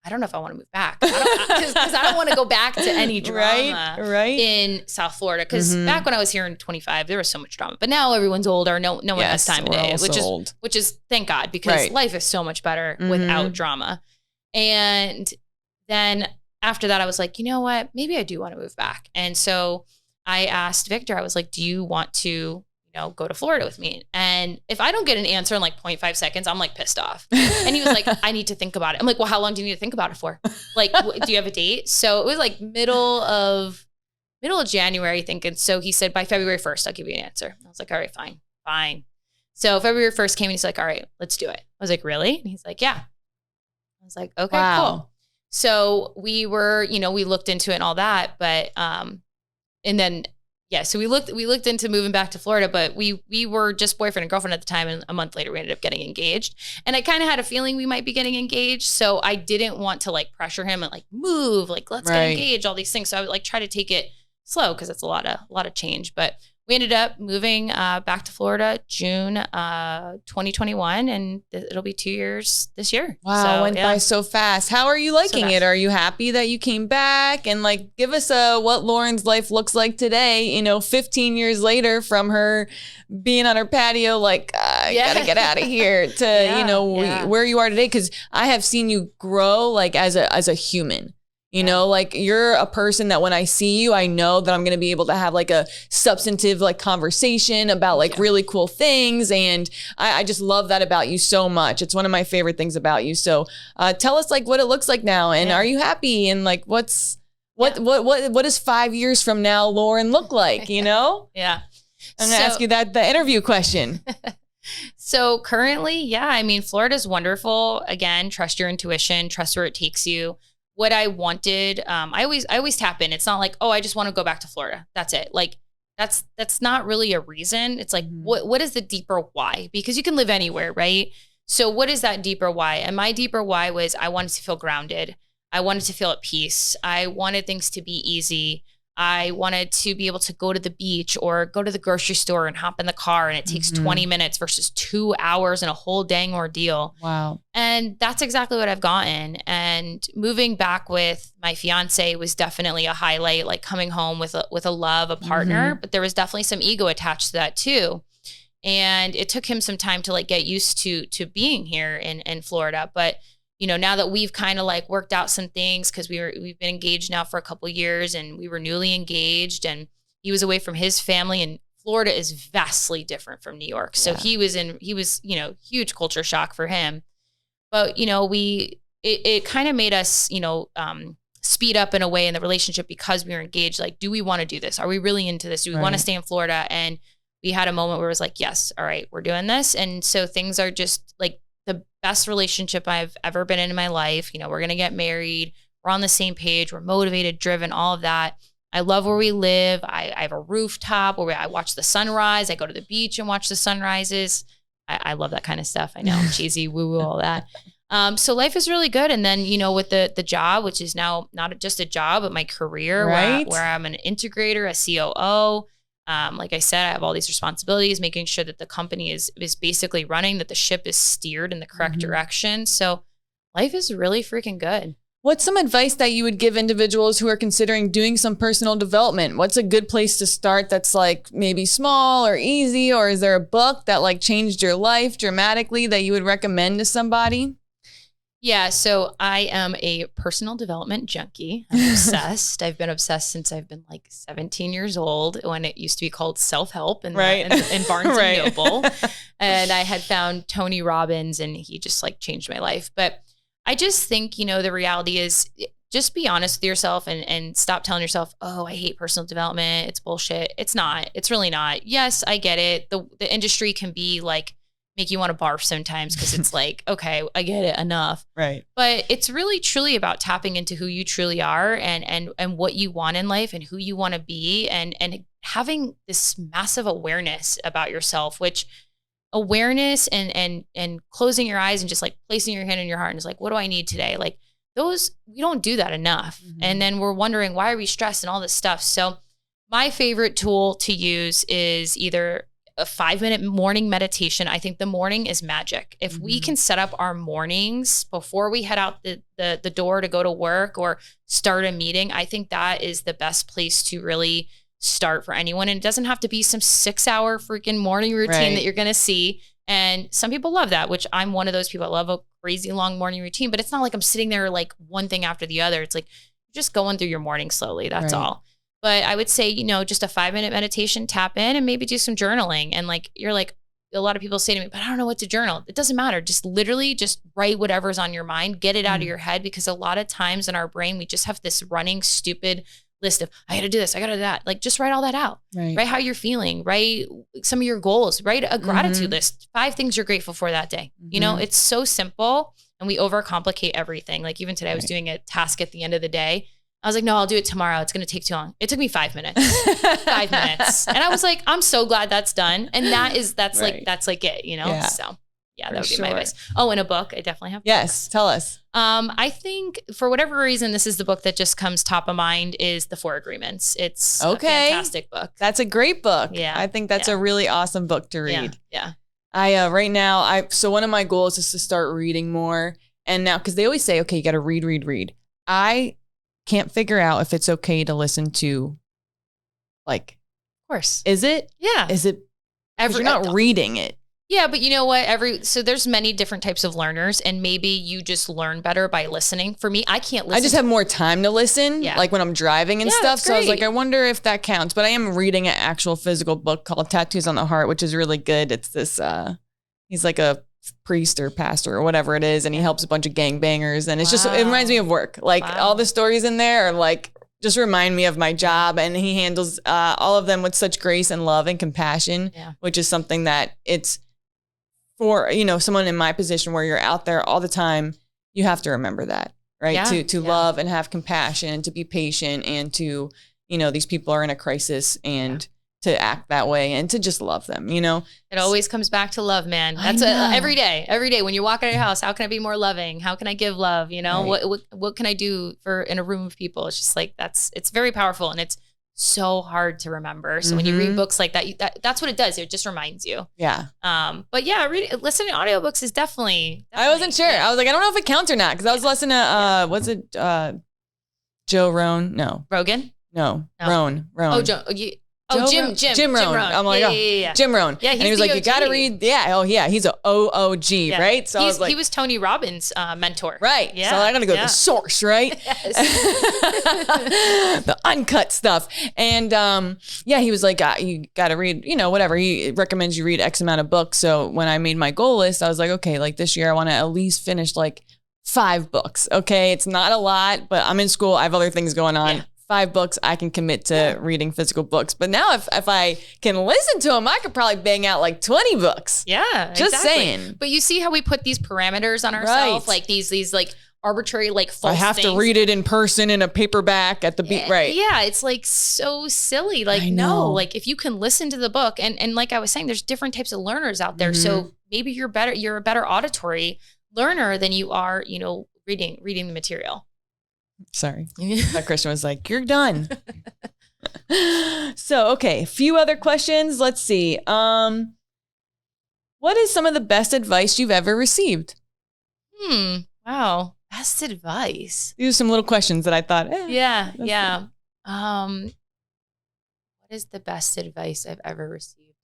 [SPEAKER 2] I don't know if I want to move back. Because I don't want to go back to any drama in South Florida. Because back when I was here in 25, there was so much drama. But now everyone's older. No one has time of day, which is thank God, because life is so much better without drama. And then after that, I was like, you know what? Maybe I do want to move back. And so I asked Victor, I was like, do you want to, go to Florida with me? And if I don't get an answer in like 0.5 seconds, I'm like pissed off. And he was like, I need to think about it. I'm like, well, how long do you need to think about it for? Like, do you have a date? So it was like middle of January, I think. And so he said, by February 1st, I'll give you an answer. I was like, all right, fine. So February 1st came and he's like, all right, let's do it. I was like, really? And he's like, yeah. I was like, okay, cool. So we were, we looked into it and all that, but, and then, so we looked into moving back to Florida, but we were just boyfriend and girlfriend at the time. And a month later we ended up getting engaged, and I kind of had a feeling we might be getting engaged. So I didn't want to like pressure him and like move, like, let's get engaged, all these things. So I would like try to take it slow, cause it's a lot of change, but we ended up moving back to Florida June 2021, and it'll be 2 years this year.
[SPEAKER 1] Wow,
[SPEAKER 2] so,
[SPEAKER 1] went by so fast. How are you liking it? Are you happy that you came back? And like, give us what Lauren's life looks like today, 15 years later from her being on her patio, like, I gotta get out of here to, where you are today. Cause I have seen you grow like as a human. Like you're a person that when I see you, I know that I'm going to be able to have like a substantive like conversation about like really cool things. And I just love that about you so much. It's one of my favorite things about you. So tell us like what it looks like now, and are you happy? And like, what does 5 years from now Lauren look like,
[SPEAKER 2] Yeah.
[SPEAKER 1] I'm going to ask you the interview question.
[SPEAKER 2] So currently, Florida's wonderful. Again, trust your intuition, trust where it takes you. What I wanted, I always tap in. It's not like, oh, I just want to go back to Florida. That's it. Like that's not really a reason. It's like, what is the deeper why? Because you can live anywhere, right? So what is that deeper why? And my deeper why was I wanted to feel grounded. I wanted to feel at peace. I wanted things to be easy. I wanted to be able to go to the beach or go to the grocery store and hop in the car and it takes 20 minutes versus 2 hours and a whole dang ordeal.
[SPEAKER 1] Wow.
[SPEAKER 2] And that's exactly what I've gotten. And moving back with my fiance was definitely a highlight, like coming home with a love, a partner, but there was definitely some ego attached to that too. And it took him some time to like get used to being here in Florida. But you know, now that we've kind of like worked out some things, because we've been engaged now for a couple of years and we were newly engaged and he was away from his family, and Florida is vastly different from New York. So he was, you know, huge culture shock for him. But, you know, it kind of made us, you know, speed up in a way in the relationship because we were engaged. Like, do we want to do this? Are we really into this? Do we want to stay in Florida? And we had a moment where it was like, yes, all right, we're doing this. And so things are just like the best relationship I've ever been in my life. You know, we're going to get married. We're on the same page. We're motivated, driven, all of that. I love where we live. I have a rooftop where I watch the sunrise. I go to the beach and watch the sunrises. I love that kind of stuff. I know, cheesy, woo-woo, all that. So life is really good. And then, you know, with the job, which is now not just a job, but my career, where I'm an integrator, a COO. Like I said, I have all these responsibilities, making sure that the company is basically running, that the ship is steered in the correct direction. So life is really freaking good.
[SPEAKER 1] What's some advice that you would give individuals who are considering doing some personal development? What's a good place to start that's like maybe small or easy? Or is there a book that like changed your life dramatically that you would recommend to somebody?
[SPEAKER 2] Yeah, so I am a personal development junkie. I'm obsessed. I've been obsessed since I've been like 17 years old, when it used to be called self-help in Barnes and Noble. And I had found Tony Robbins and he just like changed my life. But I just think, you know, the reality is just be honest with yourself and stop telling yourself, oh, I hate personal development. It's bullshit. It's not. It's really not. Yes, I get it. The industry can be like, make you want to barf sometimes because it's like, okay, I get it, enough.
[SPEAKER 1] Right.
[SPEAKER 2] But it's really truly about tapping into who you truly are and what you want in life and who you want to be and having this massive awareness about yourself, which awareness and closing your eyes and just like placing your hand in your heart and it's like, what do I need today? Like those, we don't do that enough. And then we're wondering, why are we stressed and all this stuff? So my favorite tool to use is either a 5-minute morning meditation. I think the morning is magic. If we can set up our mornings before we head out the door to go to work or start a meeting, I think that is the best place to really start for anyone. And it doesn't have to be some 6-hour freaking morning routine that you're going to see. And some people love that, which I'm one of those people. I love a crazy long morning routine, but it's not like I'm sitting there like one thing after the other. It's like you're just going through your morning slowly. That's all. But I would say, you know, just a 5-minute meditation, tap in and maybe do some journaling. And like, you're like, a lot of people say to me, but I don't know what to journal. It doesn't matter. Just literally just write whatever's on your mind, get it out of your head. Because a lot of times in our brain, we just have this running stupid list of, I got to do this, I got to do that. Like just write all that out. Write how you're feeling, write some of your goals, write a gratitude list, 5 things you're grateful for that day. You know, it's so simple and we overcomplicate everything. Like even today I was doing a task at the end of the day. I was like, no, I'll do it tomorrow. It's going to take too long. It took me 5 minutes, 5 minutes. And I was like, I'm so glad that's done. And that's like it, you know? Yeah. So yeah, that would be my advice. Oh, and a book. I definitely have.
[SPEAKER 1] Yes. Tell us.
[SPEAKER 2] I think for whatever reason, this is the book that just comes top of mind is The 4 Agreements. It's a fantastic book.
[SPEAKER 1] That's a great book.
[SPEAKER 2] Yeah.
[SPEAKER 1] I think that's a really awesome book to read.
[SPEAKER 2] Yeah.
[SPEAKER 1] I, right now, so one of my goals is to start reading more. And now, cause they always say, okay, you got to read. I can't figure out if it's okay to listen to, like,
[SPEAKER 2] of course.
[SPEAKER 1] Is it?
[SPEAKER 2] Yeah.
[SPEAKER 1] Is it? You're not reading it.
[SPEAKER 2] Yeah, but you know what? So there's many different types of learners, and maybe you just learn better by listening. For me, I can't listen.
[SPEAKER 1] I just have more time to listen, like when I'm driving and stuff. So I was like, I wonder if that counts. But I am reading an actual physical book called Tattoos on the Heart, which is really good. It's this, he's like a priest or pastor or whatever it is, and he helps a bunch of gangbangers, and it's just, it reminds me of work. Like all the stories in there are like, just remind me of my job, and he handles all of them with such grace and love and compassion, which is something that it's for, you know, someone in my position where you're out there all the time, you have to remember that, right? To love and have compassion and to be patient and to, you know, these people are in a crisis and to act that way and to just love them, you know?
[SPEAKER 2] It always comes back to love, man. That's every day when you walk out of your house, how can I be more loving? How can I give love? You know,
[SPEAKER 1] Right.
[SPEAKER 2] what can I do in a room of people? It's just like, it's very powerful and it's so hard to remember. So when you read books like that, that's what it does. It just reminds you.
[SPEAKER 1] Yeah.
[SPEAKER 2] But yeah, listening to audiobooks is definitely
[SPEAKER 1] I wasn't sure.
[SPEAKER 2] Yeah.
[SPEAKER 1] I was like, I don't know if it counts or not. Cause I was listening to, was it, Joe Rohn? No.
[SPEAKER 2] Rogan?
[SPEAKER 1] No.
[SPEAKER 2] No.
[SPEAKER 1] Rohn.
[SPEAKER 2] Oh, Jim
[SPEAKER 1] Jim Rohn.
[SPEAKER 2] Rohn.
[SPEAKER 1] I'm like,
[SPEAKER 2] Yeah.
[SPEAKER 1] Jim Rohn.
[SPEAKER 2] Yeah,
[SPEAKER 1] and he was like, you got to read. Yeah. Oh, yeah. He's a OOG, right? So I was like,
[SPEAKER 2] he was Tony Robbins' mentor.
[SPEAKER 1] right.
[SPEAKER 2] Yeah.
[SPEAKER 1] So I got to go to the source, right?
[SPEAKER 2] Yes.
[SPEAKER 1] The uncut stuff. And yeah, he was like, you got to read, you know, whatever. He recommends you read X amount of books. So when I made my goal list, I was like, okay, like this year I want to at least finish like 5 books. Okay. It's not a lot, but I'm in school. I have other things going on.
[SPEAKER 2] Yeah.
[SPEAKER 1] 5 books, I can commit to reading physical books. But now if I can listen to them, I could probably bang out like 20 books.
[SPEAKER 2] Yeah.
[SPEAKER 1] Just
[SPEAKER 2] exactly.
[SPEAKER 1] saying.
[SPEAKER 2] But you see how we put these parameters on ourselves,
[SPEAKER 1] Right.
[SPEAKER 2] like these like arbitrary, like false
[SPEAKER 1] I have
[SPEAKER 2] things.
[SPEAKER 1] to read it in person in a paperback at the beat. Right.
[SPEAKER 2] Yeah. It's like so silly. Like,
[SPEAKER 1] I know.
[SPEAKER 2] no, like if you can listen to the book and like I was saying, there's different types of learners out there. So maybe you're a better auditory learner than you are, you know, reading the material.
[SPEAKER 1] Sorry. That Christian was like, you're done. So, okay. A few other questions. Let's see. What is some of the best advice you've ever received?
[SPEAKER 2] Wow. Best advice.
[SPEAKER 1] These are some little questions that I thought,
[SPEAKER 2] Yeah.
[SPEAKER 1] that's
[SPEAKER 2] Yeah. What is the best advice I've ever received?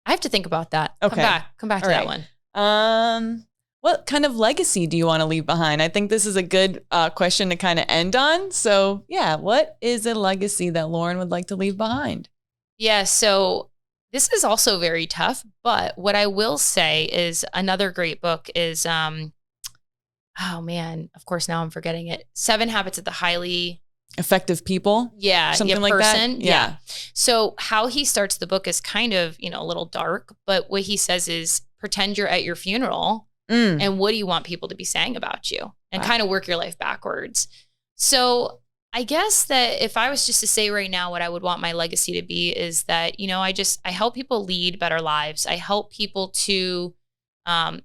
[SPEAKER 2] I have to think about that.
[SPEAKER 1] Okay.
[SPEAKER 2] Come back to
[SPEAKER 1] All
[SPEAKER 2] that
[SPEAKER 1] right.
[SPEAKER 2] one.
[SPEAKER 1] What kind of legacy do you want to leave behind? I think this is a good question to kind of end on. So yeah, what is a legacy that Lauren would like to leave behind?
[SPEAKER 2] Yeah. So this is also very tough, but what I will say is another great book is, oh man, of course now I'm forgetting it. 7 Habits of the Highly
[SPEAKER 1] Effective People? Something like
[SPEAKER 2] person.
[SPEAKER 1] that? Yeah.
[SPEAKER 2] So how he starts the book is kind of, you know, a little dark, but what he says is pretend you're at your funeral. And what do you want people to be saying about you? And kind of work your life backwards. So I guess that if I was just to say right now what I would want my legacy to be is that, you know, I help people lead better lives. I help people to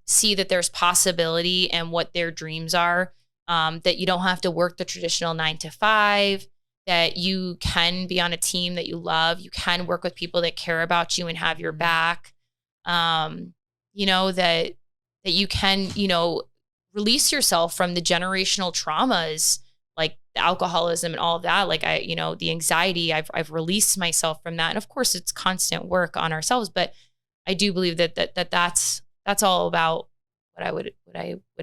[SPEAKER 2] see that there's possibility and what their dreams are, that you don't have to work the traditional 9 to 5, that you can be on a team that you love. You can work with people that care about you and have your back. You know, that you can, you know, release yourself from the generational traumas, like the alcoholism and all of that. Like the anxiety, I've released myself from that. And of course it's constant work on ourselves, but I do believe that's all about what I would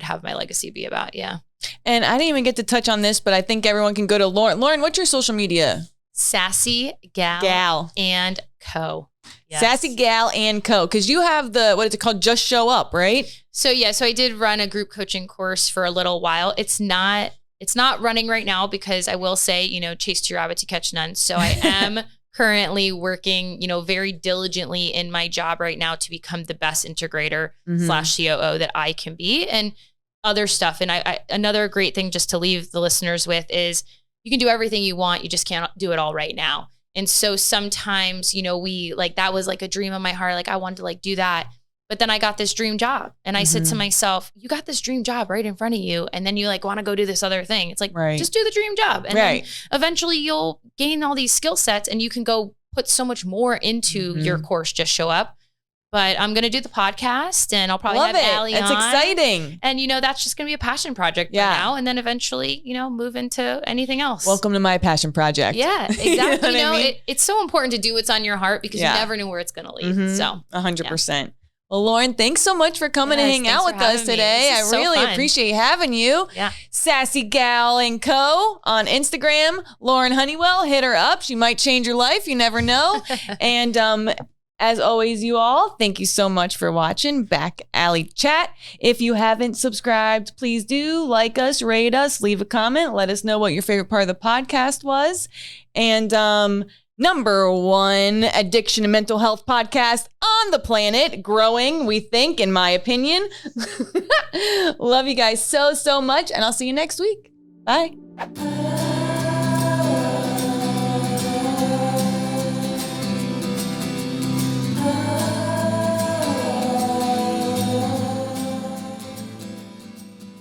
[SPEAKER 2] have my legacy be about. Yeah.
[SPEAKER 1] And I didn't even get to touch on this, but I think everyone can go to Lauren. Lauren, what's your social media?
[SPEAKER 2] Sassy Gal and Co. Yes.
[SPEAKER 1] Sassy Gal and Co. Because you have what is it called? Just Show Up, right?
[SPEAKER 2] So I did run a group coaching course for a little while. It's not running right now because I will say, you know, chase 2 rabbits, you catch none. So I am currently working, you know, very diligently in my job right now to become the best integrator / COO that I can be and other stuff. And I another great thing just to leave the listeners with is you can do everything you want. You just can't do it all right now. And so sometimes, you know, that was like a dream of my heart. Like I wanted to like do that. But then I got this dream job and I said to myself, you got this dream job right in front of you. And then you like want to go do this other thing. It's like, just do the dream job. And then eventually you'll gain all these skill sets and you can go put so much more into your course, Just Show Up. But I'm going to do the podcast and I'll probably have Allie on.
[SPEAKER 1] It's exciting.
[SPEAKER 2] And, you know, that's just going to be a passion project for now. And then eventually, you know, move into anything else.
[SPEAKER 1] Welcome to my passion project.
[SPEAKER 2] Yeah, exactly.
[SPEAKER 1] You know what I mean?
[SPEAKER 2] It's so important to do what's on your heart because you never know where it's going to lead. So
[SPEAKER 1] 100%. Well, Lauren, thanks so much for coming and hang out with us today. I really appreciate having you.
[SPEAKER 2] Yeah.
[SPEAKER 1] Sassy Gal and Co. on Instagram. Lauren Hunnewell, hit her up. She might change your life. You never know. And as always, you all, thank you so much for watching Back Alley Chat. If you haven't subscribed, please do like us, rate us, leave a comment. Let us know what your favorite part of the podcast was. And number 1 addiction and mental health podcast on the planet, growing, we think, in my opinion. Love you guys so much, and I'll see you next week. Bye.